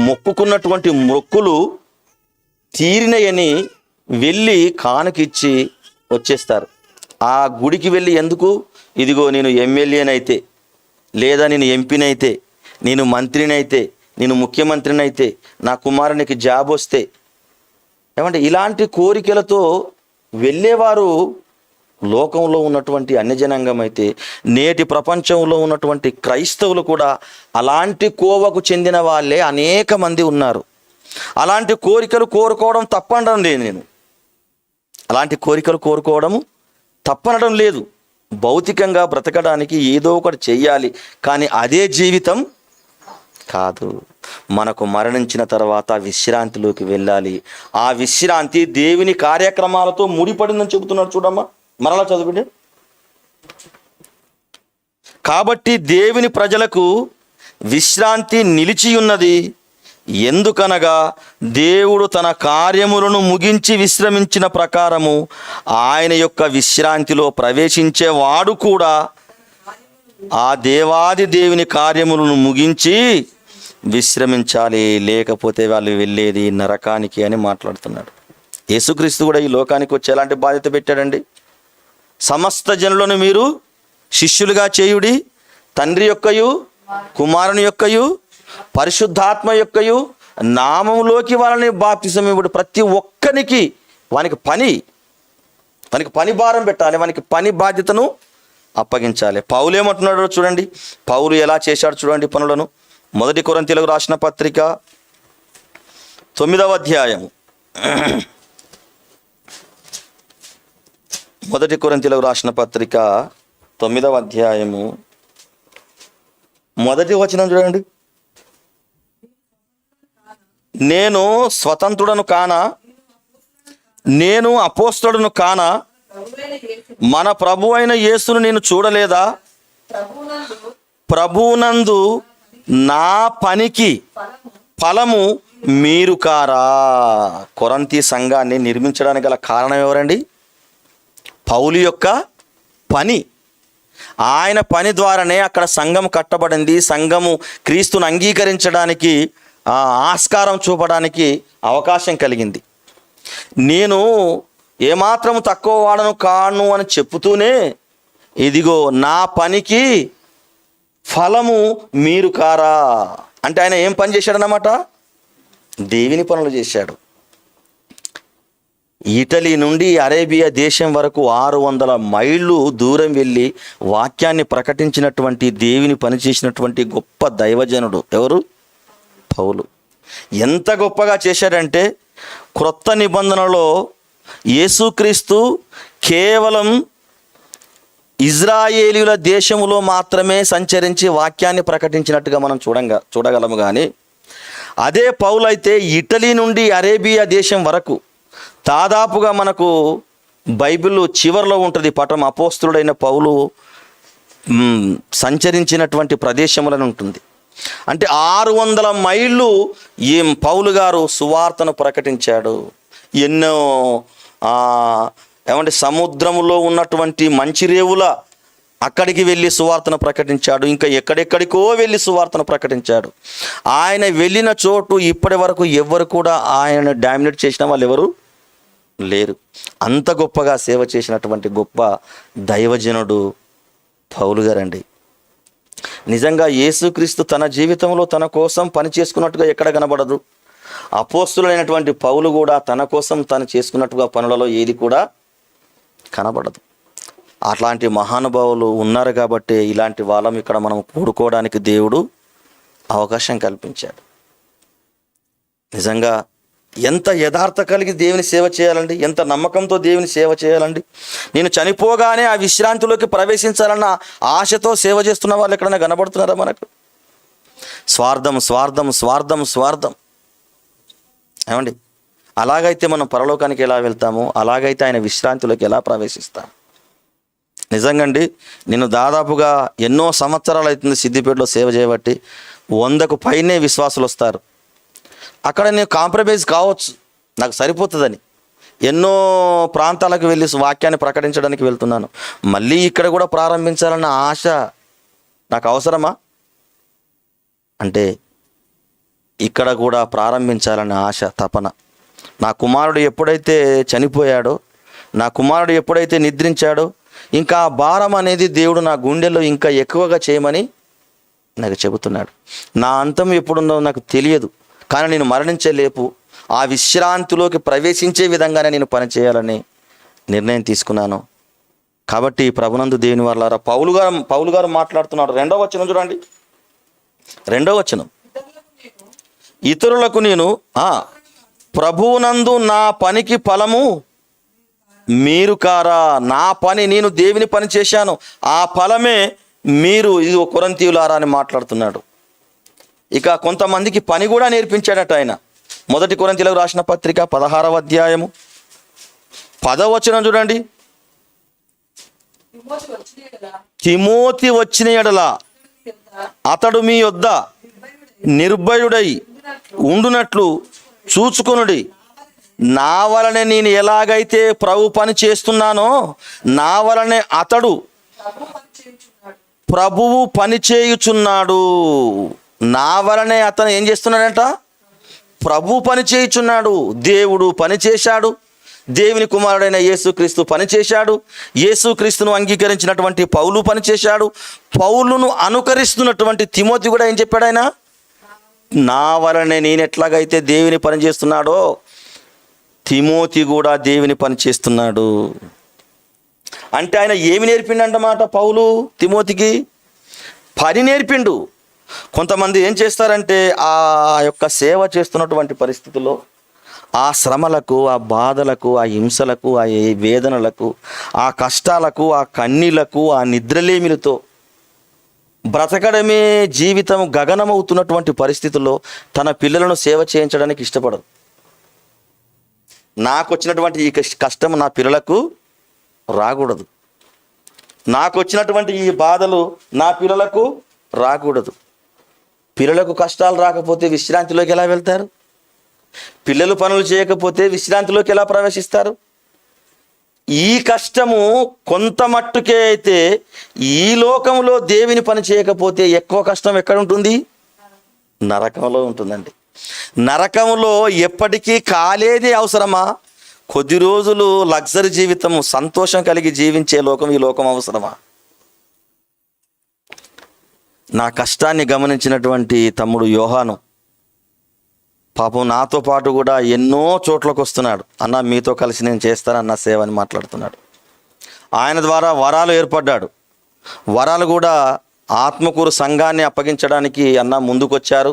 మొక్కుకున్నటువంటి మొక్కులు తీరినయని వెళ్ళి కానుకిచ్చి వచ్చేస్తారు. ఆ గుడికి వెళ్ళి ఎందుకు? ఇదిగో నేను ఎమ్మెల్యేనైతే, లేదా నేను ఎంపీనైతే, నేను మంత్రినైతే, నేను ముఖ్యమంత్రినైతే, నా కుమారునికి జాబ్ వస్తే, ఏమంటే ఇలాంటి కోరికలతో వెళ్ళేవారు లోకంలో ఉన్నటువంటి అన్యజనాంగం అయితే, నేటి ప్రపంచంలో ఉన్నటువంటి క్రైస్తవులు కూడా అలాంటి కోవకు చెందిన వాళ్ళే అనేక మంది ఉన్నారు. అలాంటి కోరికలు కోరుకోవడం తప్పనడం లేదు. నేను అలాంటి కోరికలు కోరుకోవడము తప్పనడం లేదు. భౌతికంగా బ్రతకడానికి ఏదో ఒకటి చెయ్యాలి, కానీ అదే జీవితం కాదు. మనకు మరణించిన తర్వాత విశ్రాంతిలోకి వెళ్ళాలి. ఆ విశ్రాంతి దేవుని కార్యక్రమాలతో ముడిపడిందని చెబుతున్నాడు. చూడమ్మా, మరలా చదువుకుంటే, కాబట్టి దేవుని ప్రజలకు విశ్రాంతి నిలిచి ఉన్నది. ఎందుకనగా దేవుడు తన కార్యములను ముగించి విశ్రమించిన ప్రకారము ఆయన యొక్క విశ్రాంతిలో ప్రవేశించేవాడు కూడా ఆ దేవాది దేవుని కార్యములను ముగించి విశ్రమించాలి, లేకపోతే వాళ్ళు వెళ్ళేది నరకానికి అని మాట్లాడుతున్నాడు. యేసుక్రీస్తు కూడా ఈ లోకానికి వచ్చి ఎలాంటి బాధ్యత పెట్టాడండి? సమస్త జనులను మీరు శిష్యులుగా చేయుడి, తండ్రి యొక్కయు కుమారుని యొక్కయు పరిశుద్ధాత్మ యొక్కయు నామములోకి వాళ్ళని బాప్తిసం ఇవ్వడు. ప్రతి ఒక్కరికి వానికి పని భారం పెట్టాలి, వానికి పని బాధ్యతను అప్పగించాలి. పౌలు ఏమంటున్నాడో చూడండి. పౌలు ఎలా చేశాడు చూడండి పనులను. 1 కొరింథీయులకు రాసిన పత్రిక 9వ అధ్యాయము 1 కొరింథీయులకు రాసిన పత్రిక 9వ అధ్యాయము 1వ వచనం చూడండి. నేను స్వతంత్రుడను కానా, నేను అపోస్తలుడను కానా, మన ప్రభు అయిన యేసును నేను చూడలేదా? ప్రభువునందు నా పనికి ఫలము మీరు కారా? కొరంథీ సంఘాన్ని నిర్మించడానికి గల కారణం ఎవరండి? పౌలు యొక్క పని. ఆయన పని ద్వారానే అక్కడ సంఘం కట్టబడింది. సంఘము క్రీస్తును అంగీకరించడానికి ఆస్కారం చూపడానికి అవకాశం కలిగింది. నేను ఏమాత్రం తక్కువ వాడను కాను అని చెప్పుతూనే ఇదిగో నా పనికి ఫలము మీరు కారా అంటే ఆయన ఏం పని చేశాడన్నమాట? దేవుని పనులు చేశాడు. ఇటలీ నుండి అరేబియా దేశం వరకు 600 మైళ్ళు దూరం వెళ్ళి వాక్యాన్ని ప్రకటించినటువంటి, దేవుని పని చేసినటువంటి గొప్ప దైవజనుడు ఎవరు? పౌలు. ఎంత గొప్పగా చేశాడంటే, క్రొత్త నిబంధనలో యేసుక్రీస్తు కేవలం ఇజ్రాయేలీల దేశములో మాత్రమే సంచరించి వాక్యాన్ని ప్రకటించినట్టుగా మనం చూడగలము. కానీ అదే పౌలు అయితే ఇటలీ నుండి అరేబియా దేశం వరకు దాదాపుగా మనకు బైబిల్ చివరిలో ఉంటుంది పటం, అపోస్తలుడైన పౌలు సంచరించినటువంటి ప్రదేశములను ఉంటుంది. అంటే 600 మైళ్ళు ఈ పౌలు గారు సువార్తను ప్రకటించాడు. ఎన్నో ఏమంటే సముద్రములో ఉన్నటువంటి మంచిరేవుల అక్కడికి వెళ్ళి సువార్తను ప్రకటించాడు. ఇంకా ఎక్కడెక్కడికో వెళ్ళి సువార్తను ప్రకటించాడు. ఆయన వెళ్ళిన చోటు ఇప్పటి వరకు ఎవరు కూడా ఆయన డామినేట్ చేసిన వాళ్ళు ఎవరు లేరు. అంత గొప్పగా సేవ చేసినటువంటి గొప్ప దైవజనుడు పౌలు గారండి. నిజంగా యేసుక్రీస్తు తన జీవితంలో తన కోసం పని చేసుకున్నట్టుగా ఎక్కడ కనబడదు. అపోస్తులైనటువంటి పౌలు కూడా తన కోసం తను చేసుకున్నట్టుగా పనులలో ఏది కూడా కనబడదు. అట్లాంటి మహానుభావులు ఉన్నారు కాబట్టి ఇలాంటి వాళ్ళం ఇక్కడ మనం కూడుకోవడానికి దేవుడు అవకాశం కల్పించాడు. నిజంగా ఎంత యథార్థ కలిగి దేవుని సేవ చేయాలండి, ఎంత నమ్మకంతో దేవుని సేవ చేయాలండి. నేను చనిపోగానే ఆ విశ్రాంతిలోకి ప్రవేశించాలన్న ఆశతో సేవ చేస్తున్న వాళ్ళు ఎక్కడైనా కనబడుతున్నారా మనకు? స్వార్థం స్వార్థం స్వార్థం స్వార్థం. ఏమండి, అలాగైతే మనం పరలోకానికి ఎలా వెళ్తాము? అలాగైతే ఆయన విశ్రాంతిలోకి ఎలా ప్రవేశిస్తాం? నిజంగా అండి, నేను దాదాపుగా ఎన్నో సంవత్సరాలు అవుతుంది సిద్దిపేటలో సేవ చేయబట్టి. 100కు పైనే విశ్వాసులు వస్తారు. అక్కడ నేను కాంప్రమైజ్ కావచ్చు, నాకు సరిపోతుందని ఎన్నో ప్రాంతాలకు వెళ్ళి వాక్యాన్ని ప్రకటించడానికి వెళ్తున్నాను. మళ్ళీ ఇక్కడ కూడా ప్రారంభించాలన్న ఆశ నాకు అవసరమా? అంటే ఇక్కడ కూడా ప్రారంభించాలన్న ఆశ, తపన. నా కుమారుడు ఎప్పుడైతే చనిపోయాడో, నా కుమారుడు ఎప్పుడైతే నిద్రించాడో, ఇంకా ఆ భారం అనేది దేవుడు నా గుండెల్లో ఇంకా ఎక్కువగా చేయమని నాకు చెబుతున్నాడు. నా అంతం ఎప్పుడుందో నాకు తెలియదు, కానీ నేను మరణించలేపు ఆ విశ్రాంతిలోకి ప్రవేశించే విధంగానే నేను పనిచేయాలని నిర్ణయం తీసుకున్నాను. కాబట్టి ప్రభునందు దేవుని వాళ్ళారా, పౌలు గారు మాట్లాడుతున్నాడు. 2వ వచనం చూడండి, 2వ వచనం. ఇతరులకు నేను ప్రభువునందు నా పనికి ఫలము మీరు కారా. నా పని, నేను దేవుని పని చేశాను, ఆ ఫలమే మీరు. ఇది కొరింథీయులారా అని మాట్లాడుతున్నాడు. ఇక కొంతమందికి పని కూడా నేర్పించాడట ఆయన. 1 కొరింథీయులకు రాసిన పత్రిక 16వ అధ్యాయము 10వ వచనం చూడండి. తిమోతి వచ్చిన యెడల అతడు మీ యొద్ద నిర్భయుడై ఉండునట్లు చూచుకొనుడి. నా వలనే నేను ఎలాగైతే ప్రభు పని చేస్తున్నానో, నా వలనే అతడు ప్రభువు పని చేయుచున్నాడు. నా వలనే అతను ఏం చేస్తున్నాడంట? ప్రభు పని చేయుచున్నాడు. దేవుడు పని చేశాడు, దేవుని కుమారుడైన యేసుక్రీస్తు పని చేశాడు, యేసుక్రీస్తును అంగీకరించినటువంటి పౌలు పని చేశాడు, పౌలును అనుకరిస్తున్నటువంటి తిమోతి కూడా ఏం చెప్పాడు ఆయన? నా వలనే నేను ఎట్లాగైతే దేవుని పని చేస్తున్నాడో, తిమోతి కూడా దేవుని పని చేస్తున్నాడు. అంటే ఆయన ఏమి నేర్పిండన్నమాట? పౌలు తిమోతికి పని నేర్పిండు. కొంతమంది ఏం చేస్తారంటే ఆ యొక్క సేవ చేస్తున్నటువంటి పరిస్థితుల్లో ఆ శ్రమలకు, ఆ బాధలకు, ఆ హింసలకు, ఆ వేదనలకు, ఆ కష్టాలకు, ఆ కన్నీళ్లకు, ఆ నిద్రలేమిలతో బ్రతకడమే జీవితం గగనమవుతున్నటువంటి పరిస్థితుల్లో తన పిల్లలను సేవ చేయించడానికి ఇష్టపడరు. నాకు వచ్చినటువంటి ఈ కష్టం నా పిల్లలకు రాకూడదు, నాకు వచ్చినటువంటి ఈ బాధలు నా పిల్లలకు రాకూడదు. పిల్లలకు కష్టాలు రాకపోతే విశ్రాంతిలోకి ఎలా వెళ్తారు? పిల్లలు పనులు చేయకపోతే విశ్రాంతిలోకి ఎలా ప్రవేశిస్తారు? ఈ కష్టము కొంత మట్టుకే అయితే, ఈ లోకంలో దేవుని పని చేయకపోతే ఎక్కువ కష్టం ఎక్కడ ఉంటుంది? నరకంలో ఉంటుందండి. నరకంలో ఎప్పటికీ కాలేదే అవసరమా? కొద్ది రోజులు లగ్జరీ జీవితం, సంతోషం కలిగి జీవించే లోకం ఈ లోకం అవసరమా? నా కష్టాన్ని గమనించినటువంటి తమ్ముడు యోహాను పాపం నాతో పాటు కూడా ఎన్నో చోట్లకు వస్తున్నాడు. అన్న మీతో కలిసి నేను చేస్తానన్న సేవ అని మాట్లాడుతున్నాడు. ఆయన ద్వారా వరాలు ఏర్పడ్డాడు. వరాలు కూడా ఆత్మకూరు సంఘాన్ని అప్పగించడానికి అన్న ముందుకొచ్చారు.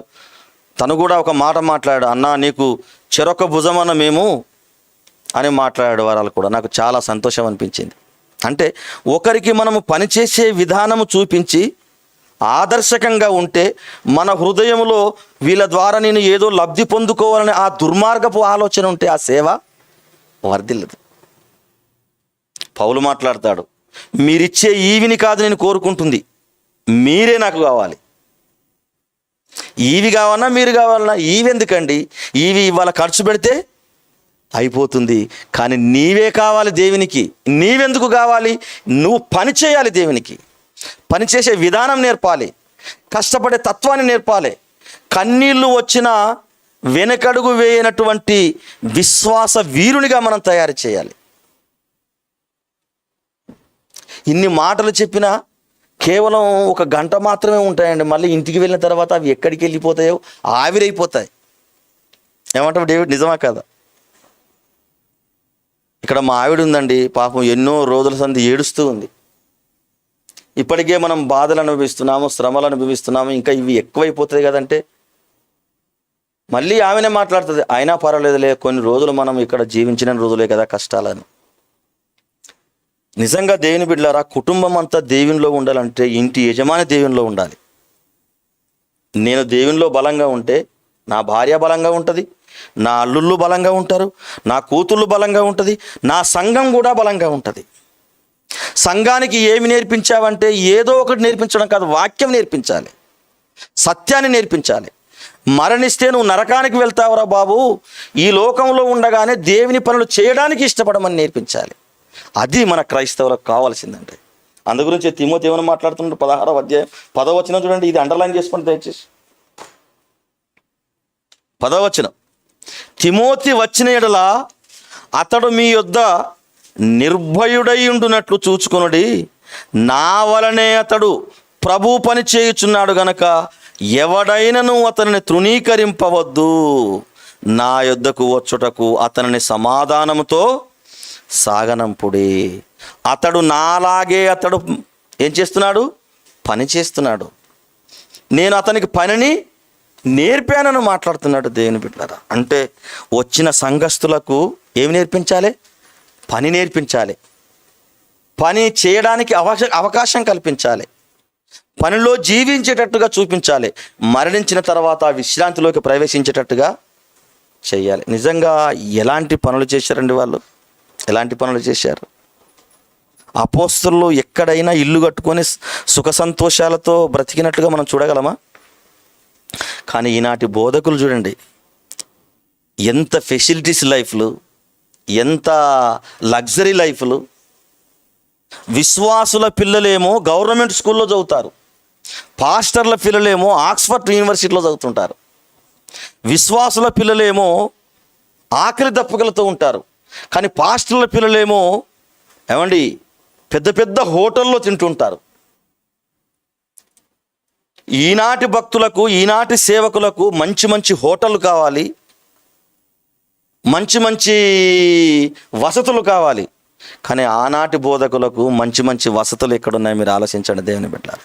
తను కూడా ఒక మాట మాట్లాడాడు, అన్న నీకు చెరొక భుజమన్న మేము అని మాట్లాడాడు. వరాలు కూడా నాకు చాలా సంతోషం అనిపించింది. అంటే ఒకరికి మనము పనిచేసే విధానము చూపించి ఆదర్శకంగా ఉంటే, మన హృదయంలో వీళ్ళ ద్వారా నేను ఏదో లబ్ధి పొందుకోవాలని ఆ దుర్మార్గపు ఆలోచన ఉంటే ఆ సేవ వర్ధిల్లదు. పౌలు మాట్లాడతాడు, మీరిచ్చే ఈవిని కాదు నేను కోరుకుంటుంది, మీరే నాకు కావాలి. ఈవి కావాలన్నా మీరు కావాలన్నా, ఈవి ఎందుకండి? ఈవి ఇవాళ ఖర్చు పెడితే అయిపోతుంది, కానీ నీవే కావాలి దేవునికి. నీవెందుకు కావాలి? నువ్వు పని చేయాలి దేవునికి. పనిచేసే విధానం నేర్పాలి, కష్టపడే తత్వాన్ని నేర్పాలి. కన్నీళ్ళు వచ్చినా వెనకడుగు వేయనటువంటి విశ్వాస వీరునిగా మనం తయారు చేయాలి. ఇన్ని మాటలు చెప్పినా కేవలం 1 గంట మాత్రమే ఉంటాయండి. మళ్ళీ ఇంటికి వెళ్ళిన తర్వాత అవి ఎక్కడికి వెళ్ళిపోతాయో ఆవిరైపోతాయి. ఏమంటావు డేవిడ్, నిజమా కదా? ఇక్కడ మా ఆవిడ ఉందండి, పాపం ఎన్నో రోజుల సంది ఏడుస్తూ ఉంది. ఇప్పటికే మనం బాధలు అనుభవిస్తున్నాము, శ్రమలు అనుభవిస్తున్నాము, ఇంకా ఇవి ఎక్కువైపోతుంది కదంటే మళ్ళీ ఆమెనే మాట్లాడుతుంది, అయినా పర్వాలేదులే, కొన్ని రోజులు మనం ఇక్కడ జీవించిన రోజులే కదా కష్టాలని. నిజంగా దేవుని బిడ్డలారా, కుటుంబం అంతా దేవునిలో ఉండాలంటే ఇంటి యజమాని దేవునిలో ఉండాలి. నేను దేవునిలో బలంగా ఉంటే నా భార్య బలంగా ఉంటుంది, నా అల్లుళ్ళు బలంగా ఉంటారు, నా కూతుళ్ళు బలంగా ఉంటుంది, నా సంఘం కూడా బలంగా ఉంటుంది. సంఘానికి ఏమి నేర్పించావంటే ఏదో ఒకటి నేర్పించడం కాదు, వాక్యం నేర్పించాలి, సత్యాన్ని నేర్పించాలి. మరణిస్తే నువ్వు నరకానికి వెళ్తావురా బాబు, ఈ లోకంలో ఉండగానే దేవుని పనులు చేయడానికి ఇష్టపడమని నేర్పించాలి. అది మన క్రైస్తవులకు కావాల్సిందండి. అందు గురించి తిమోతి ఏమని మాట్లాడుతున్నాడు? 16వ అధ్యాయం 10వ వచనం చూడండి. ఇది అండర్లైన్ చేసుకోండి దయచేసి. 10వ వచనం, తిమోతి వచ్చిన యెడల అతడు మీ యొద్ద నిర్భయుడై ఉండునట్లు చూచుకొనుడి. నా వలనే అతడు ప్రభు పని చేయుచున్నాడు గనక ఎవడైనను అతనిని తృణీకరింపవద్దు. నా యొద్దకు వచ్చుటకు అతనిని సమాధానముతో సాగనంపుడి. అతడు నాలాగే అతడు ఏం చేస్తున్నాడు? పని చేస్తున్నాడు. నేను అతనికి పనిని నేర్పానని మాట్లాడుతున్నాడు దేవుని బిడ్డలారా. అంటే వచ్చిన సంఘస్థులకు ఏమి నేర్పించాలి? పని నేర్పించాలి. పని చేయడానికి అవకాశం కల్పించాలి. పనిలో జీవించేటట్టుగా చూపించాలి. మరణించిన తర్వాత విశ్రాంతిలోకి ప్రవేశించేటట్టుగా చేయాలి. నిజంగా ఎలాంటి పనులు చేశారండి వాళ్ళు? ఎలాంటి పనులు చేశారు? అపోస్తలులు ఎక్కడైనా ఇల్లు కట్టుకొని సుఖ సంతోషాలతో బ్రతికినట్టుగా మనం చూడగలమా? కానీ ఈనాటి బోధకులు చూడండి, ఎంత ఫెసిలిటీస్ లైఫ్లు, ఎంత లగ్జరీ లైఫ్లు. విశ్వాసుల పిల్లలేమో గవర్నమెంట్ స్కూల్లో చదువుతారు, పాస్టర్ల పిల్లలేమో ఆక్స్ఫర్డ్ యూనివర్సిటీలో చదువుతుంటారు. విశ్వాసుల పిల్లలేమో ఆకలి దప్పుకలతో ఉంటారు, కానీ పాస్టర్ల పిల్లలేమో ఏమండి పెద్ద పెద్ద హోటల్లో తింటుంటారు. ఈనాటి భక్తులకు, ఈనాటి సేవకులకు మంచి మంచి హోటళ్ళు కావాలి, మంచి మంచి వసతులు కావాలి. కానీ ఆనాటి బోధకులకు మంచి మంచి వసతులు ఎక్కడున్నాయి మీరు ఆలోచించండి దేవుని బిడ్డలారా.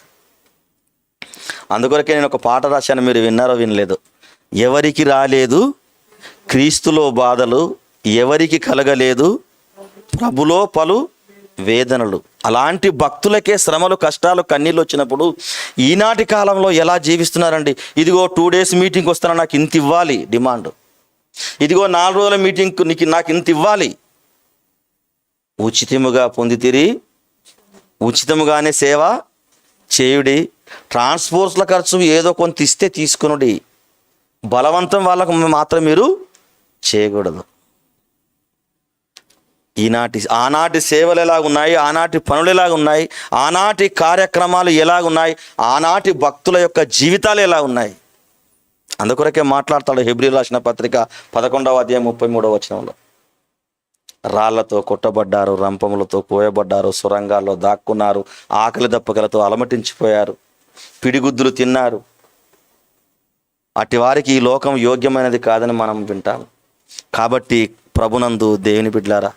అందుకొరకే నేను ఒక పాట రాశాను, మీరు విన్నారో వినలేదు. ఎవరికి రాలేదు క్రీస్తులో బాధలు, ఎవరికి కలగలేదు ప్రభులో పలు వేదనలు. అలాంటి భక్తులకే శ్రమలు, కష్టాలు, కన్నీళ్ళు వచ్చినప్పుడు ఈనాటి కాలంలో ఎలా జీవిస్తున్నారండి? ఇదిగో 2 days మీటింగ్కి వస్తాను, నాకు ఇంత ఇవ్వాలి డిమాండ్. ఇదిగో 4 రోజుల మీటింగ్కి నాకు ఇంత ఇవ్వాలి. ఉచితముగా పొందితిరి, ఉచితముగానే సేవ చేయుడి. ట్రాన్స్పోర్ట్ల ఖర్చు ఏదో కొంత ఇస్తే తీసుకునుడి. బలవంతం వాళ్ళకు మాత్రం మీరు చేయకూడదు. ఆనాటి సేవలు ఎలాగున్నాయి, ఆనాటి పనులు ఎలాగున్నాయి, ఆనాటి కార్యక్రమాలు ఎలాగున్నాయి, ఆనాటి భక్తుల యొక్క జీవితాలు ఎలా ఉన్నాయి. అందుకొరకే మాట్లాడతాడు హెబ్రీయులకు రాసిన పత్రిక 11వ అధ్యాయం 33వ వచనంలో. రాళ్లతో కొట్టబడ్డారు, రంపములతో కోయబడ్డారు, సొరంగాల్లో దాక్కున్నారు, ఆకలి దప్పకలతో అలమటించిపోయారు, పిడిగుద్దులు తిన్నారు. అట్టి వారికి ఈ లోకం యోగ్యమైనది కాదని మనం వింటాం. కాబట్టి ప్రభునందు దేవుని బిడ్డలారా,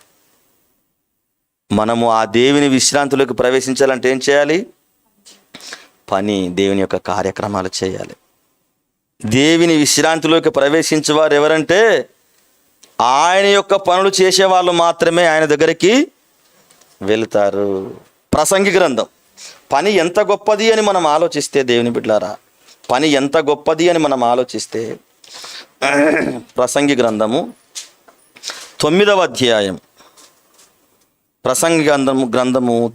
మనము ఆ దేవుని విశ్రాంతిలోకి ప్రవేశించాలంటే ఏం చేయాలి? పని, దేవుని యొక్క కార్యక్రమాలు చేయాలి. దేవుని విశ్రాంతిలోకి ప్రవేశించేవారు ఎవరంటే ఆయన యొక్క పనులు చేసేవాళ్ళు మాత్రమే ఆయన దగ్గరికి వెళతారు. ప్రసంగి గ్రంథం పని ఎంత గొప్పది అని మనం ఆలోచిస్తే, దేవుని బిడ్డలారా, పని ఎంత గొప్పది అని మనం ఆలోచిస్తే, ప్రసంగి గ్రంథము 9వ అధ్యాయం, ప్రసంగి గ్రంథము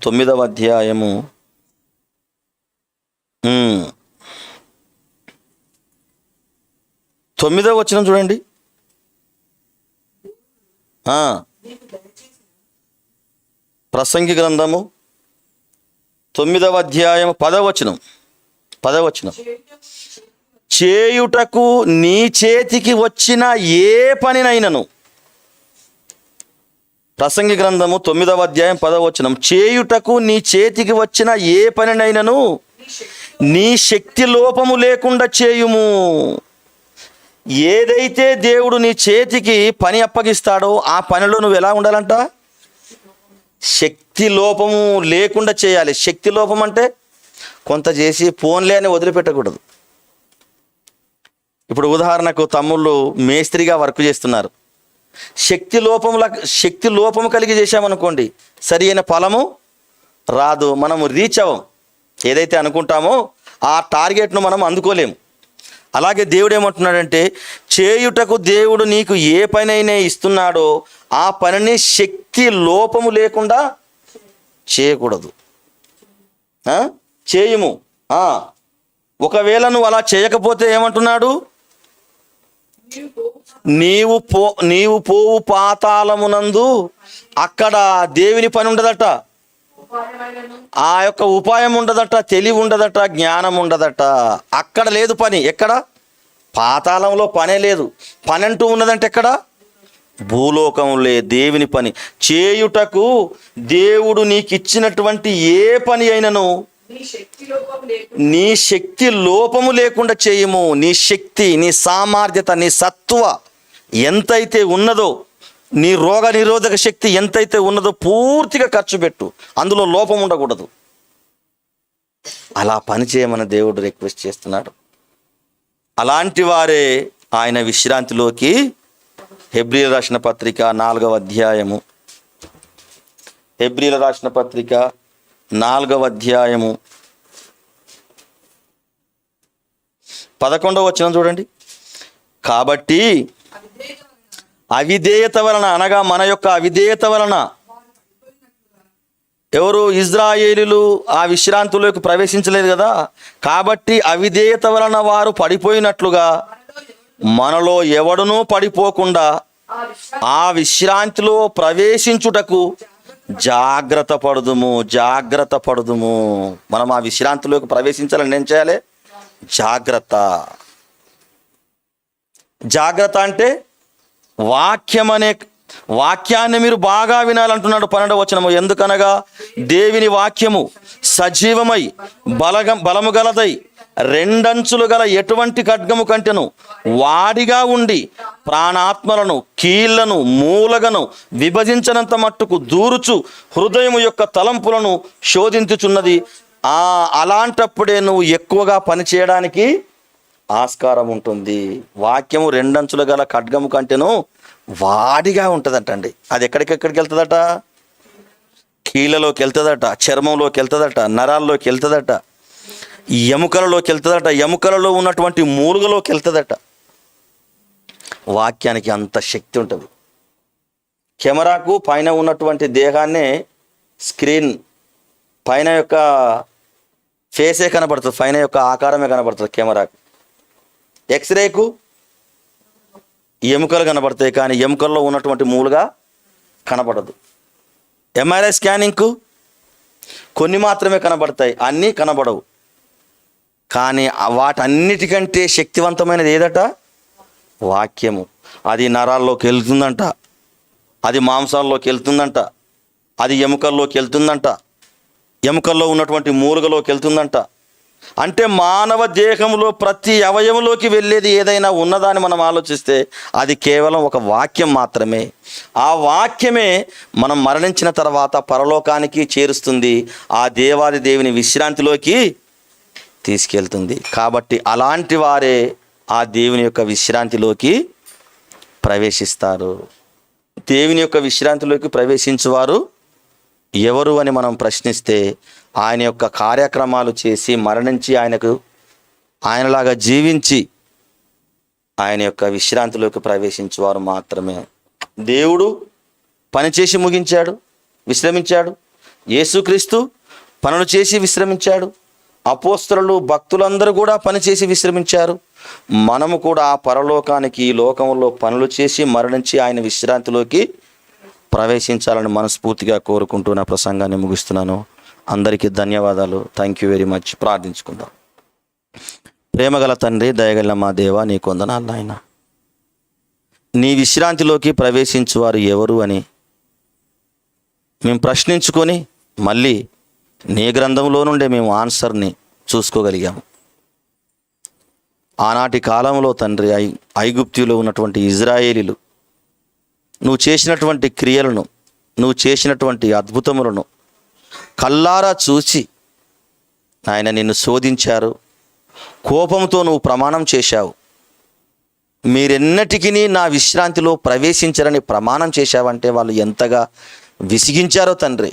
9వ అధ్యాయము 9వ వచనం చూడండి. ప్రసంగి గ్రంథము 9వ అధ్యాయం 10వ వచనం. చేయుటకు నీ చేతికి వచ్చిన ఏ పనినైనను, ప్రసంగి గ్రంథము 9వ అధ్యాయం 10వ వచనం, చేయుటకు నీ చేతికి వచ్చిన ఏ పనినైనను నీ శక్తి లోపము లేకుండా చేయుము. ఏదైతే దేవుడు నీ చేతికి పని అప్పగిస్తాడో ఆ పనిలో నువ్వు ఎలా ఉండాలంట? శక్తి లోపము లేకుండా చేయాలి. శక్తి లోపం అంటే కొంత చేసి ఫోన్లే అని వదిలిపెట్టకూడదు. ఇప్పుడు ఉదాహరణకు తమ్ముళ్ళు మేస్త్రిగా వర్క్ చేస్తున్నారు. శక్తి లోపము కలిగి చేశామనుకోండి, సరి అయిన ఫలము రాదు, మనము రీచ్ అవ్వం. ఏదైతే అనుకుంటామో ఆ టార్గెట్ను మనం అందుకోలేము. అలాగే దేవుడు ఏమంటున్నాడంటే, చేయుటకు దేవుడు నీకు ఏ పనైనా ఇస్తున్నాడో ఆ పనిని శక్తి లోపము లేకుండా చేయకూడదు. చేయుము. ఒకవేళ నువ్వు అలా చేయకపోతే ఏమంటున్నాడు? నీవు పోవు పాతాళమునందు అక్కడ దేవుని పని ఉండదట, ఆ యొక్క ఉపాయం ఉండదట, తెలివి ఉండదట, జ్ఞానం ఉండదట. అక్కడ లేదు పని. ఎక్కడ? పాతాళంలో పనే లేదు. పని అంటూ ఉన్నదంటే ఎక్కడ? భూలోకంలో దేవుని పని చేయుటకు దేవుడు నీకు ఇచ్చినటువంటి ఏ పని అయినను నీ శక్తి లోపము లేకుండా చేయము. నీ శక్తి, నీ సామర్థ్యత, నీ సత్వ ఎంతైతే ఉన్నదో, నీ రోగ నిరోధక శక్తి ఎంతైతే ఉన్నదో పూర్తిగా ఖర్చు పెట్టు. అందులో లోపం ఉండకూడదు. అలా పని చేయమని దేవుడు రిక్వెస్ట్ చేస్తున్నాడు. అలాంటి వారే ఆయన విశ్రాంతిలోకి, హెబ్రీయుల రాసిన పత్రిక 4వ అధ్యాయము, హెబ్రీయుల రాసిన పత్రిక 4వ అధ్యాయము 11వ వచనం చూడండి. కాబట్టి అవిధేయత వలన, అనగా మన యొక్క అవిధేయత వలన, ఎవరు? ఇజ్రాయేలీలు ఆ విశ్రాంతిలోకి ప్రవేశించలేదు కదా. కాబట్టి అవిధేయత వలన వారు పడిపోయినట్లుగా మనలో ఎవడునూ పడిపోకుండా ఆ విశ్రాంతిలో ప్రవేశించుటకు జాగ్రత్త పడుదుము. జాగ్రత్త పడుదుము. మనం ఆ విశ్రాంతిలోకి ప్రవేశించాలని ఏం చేయాలి? జాగ్రత్త. జాగ్రత్త అంటే వాక్యాన్ని మీరు బాగా వినాలంటున్నాడు 12వ వచనము. ఎందుకనగా దేవుని వాక్యము సజీవమై బలము గలదై రెండంచులు గల ఎటువంటి ఖడ్గము కంటెను వాడిగా ఉండి ప్రాణాత్మలను, కీళ్లను, మూలగను విభజించనంత మట్టుకు దూరుచు హృదయము యొక్క తలంపులను శోధించుచున్నది. అలాంటప్పుడే నువ్వు ఎక్కువగా పని చేయడానికి ఆస్కారం ఉంటుంది. వాక్యము రెండంచులు గల ఖడ్గము కంటేను వాడిగా ఉంటుందటండి. అది ఎక్కడికి వెళ్తుందట? కీళ్ళలోకి వెళ్తుందట, చర్మంలోకి వెళ్తుందట, నరాల్లోకి వెళ్తుందట, ఎముకలలోకి వెళ్తుందట, ఎముకలలో ఉన్నటువంటి మూలుగలోకి వెళ్తుందట. వాక్యానికి అంత శక్తి ఉంటుంది. కెమెరాకు పైన ఉన్నటువంటి దేహాన్నే స్క్రీన్ పైన యొక్క ఫేసే కనబడుతుంది, పైన యొక్క ఆకారమే కనబడుతుంది కెమెరాకు. ఎక్స్రేకు ఎముకలు కనబడతాయి, కానీ ఎముకల్లో ఉన్నటువంటి మూలుగా కనబడదు. ఎంఆర్ఐ స్కానింగ్కు కొన్ని మాత్రమే కనబడతాయి, అన్నీ కనబడవు. కానీ వాటన్నిటికంటే శక్తివంతమైనది ఏదట? వాక్యము. అది నరాల్లోకి వెళ్తుందంట, అది మాంసాల్లోకి వెళ్తుందంట, అది ఎముకల్లోకి వెళ్తుందంట, ఎముకల్లో ఉన్నటువంటి మూలుగలోకి వెళ్తుందంట. అంటే మానవ దేహంలో ప్రతి అవయవంలోకి వెళ్ళేది ఏదైనా ఉన్నదాన్ని మనం ఆలోచిస్తే అది కేవలం ఒక వాక్యం మాత్రమే. ఆ వాక్యమే మనం మరణించిన తర్వాత పరలోకానికి చేరుస్తుంది, ఆ దేవాది దేవుని విశ్రాంతిలోకి తీసుకెళ్తుంది. కాబట్టి అలాంటి వారే ఆ దేవుని యొక్క విశ్రాంతిలోకి ప్రవేశిస్తారు. దేవుని యొక్క విశ్రాంతిలోకి ప్రవేశించువారు ఎవరు అని మనం ప్రశ్నిస్తే, ఆయన యొక్క కార్యక్రమాలు చేసి మరణించి ఆయనలాగా జీవించి ఆయన యొక్క విశ్రాంతిలోకి ప్రవేశించేవారు మాత్రమే. దేవుడు పనిచేసి ముగించాడు, విశ్రమించాడు. యేసుక్రీస్తు పనులు చేసి విశ్రమించాడు. అపోస్తలులు, భక్తులందరూ కూడా పనిచేసి విశ్రమించారు. మనము కూడా ఆ పరలోకానికి, ఈ లోకంలో పనులు చేసి మరణించి ఆయన విశ్రాంతిలోకి ప్రవేశించాలని మనస్ఫూర్తిగా కోరుకుంటూ నా ప్రసంగాన్ని ముగిస్తున్నాను. అందరికీ ధన్యవాదాలు. Thank you very much. ప్రార్థించుకుందాం. ప్రేమగల తండ్రి, దయగల మా దేవా, నీకు వందనాలు నాయన. నీ విశ్రాంతిలోకి ప్రవేశించువారు ఎవరు అని మేము ప్రశ్నించుకొని మళ్ళీ నీ గ్రంథంలో నుండే మేము ఆన్సర్ని చూసుకోగలిగాము. ఆనాటి కాలంలో తండ్రి, ఐగుప్తులో ఉన్నటువంటి ఇజ్రాయేలీలు నువ్వు చేసినటువంటి క్రియలను, నువ్వు చేసినటువంటి అద్భుతములను కల్లారా చూసి ఆయన నిన్ను శోధించారు. కోపంతో నువ్వు ప్రమాణం చేశావు. మీరెన్నటికీ నా విశ్రాంతిలో ప్రవేశించరని ప్రమాణం చేశావంటే వాళ్ళు ఎంతగా విసిగించారో తండ్రి.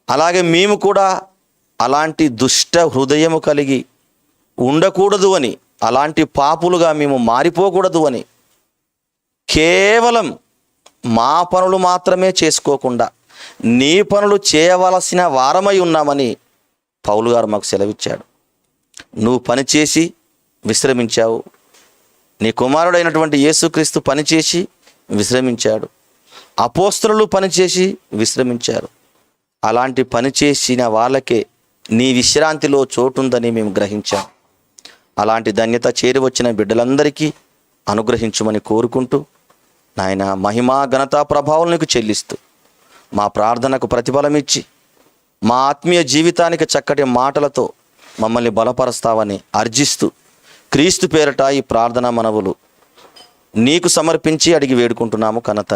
అలాగే మేము కూడా అలాంటి దుష్ట హృదయము కలిగి ఉండకూడదు అని, అలాంటి పాపులుగా మేము మారిపోకూడదు అని, కేవలం మా పనులు మాత్రమే చేసుకోకుండా నీ పనులు చేయవలసిన వారమై ఉన్నామని పౌలు గారు మాకు సెలవిచ్చాడు. నువ్వు పనిచేసి విశ్రమించావు. నీ కుమారుడైనటువంటి యేసుక్రీస్తు పనిచేసి విశ్రమించాడు. అపోస్తలులు పనిచేసి విశ్రమించారు. అలాంటి పని చేసిన వాళ్ళకే నీ విశ్రాంతిలో చోటుందని మేము గ్రహించాం. అలాంటి ధన్యత చేరి వచ్చిన బిడ్డలందరికీ అనుగ్రహించమని కోరుకుంటూ, నాయన మహిమా ఘనతా ప్రభావం నీకు చెల్లిస్తూ, మా ప్రార్థనకు ప్రతిఫలమిచ్చి మా ఆత్మీయ జీవితానికి చక్కటి మాటలతో మమ్మల్ని బలపరుస్తావని అర్జిస్తూ, క్రీస్తు పేరట ఈ ప్రార్థనా మనవులు నీకు సమర్పించి అడిగి వేడుకుంటున్నాము కన్న తండ్రి.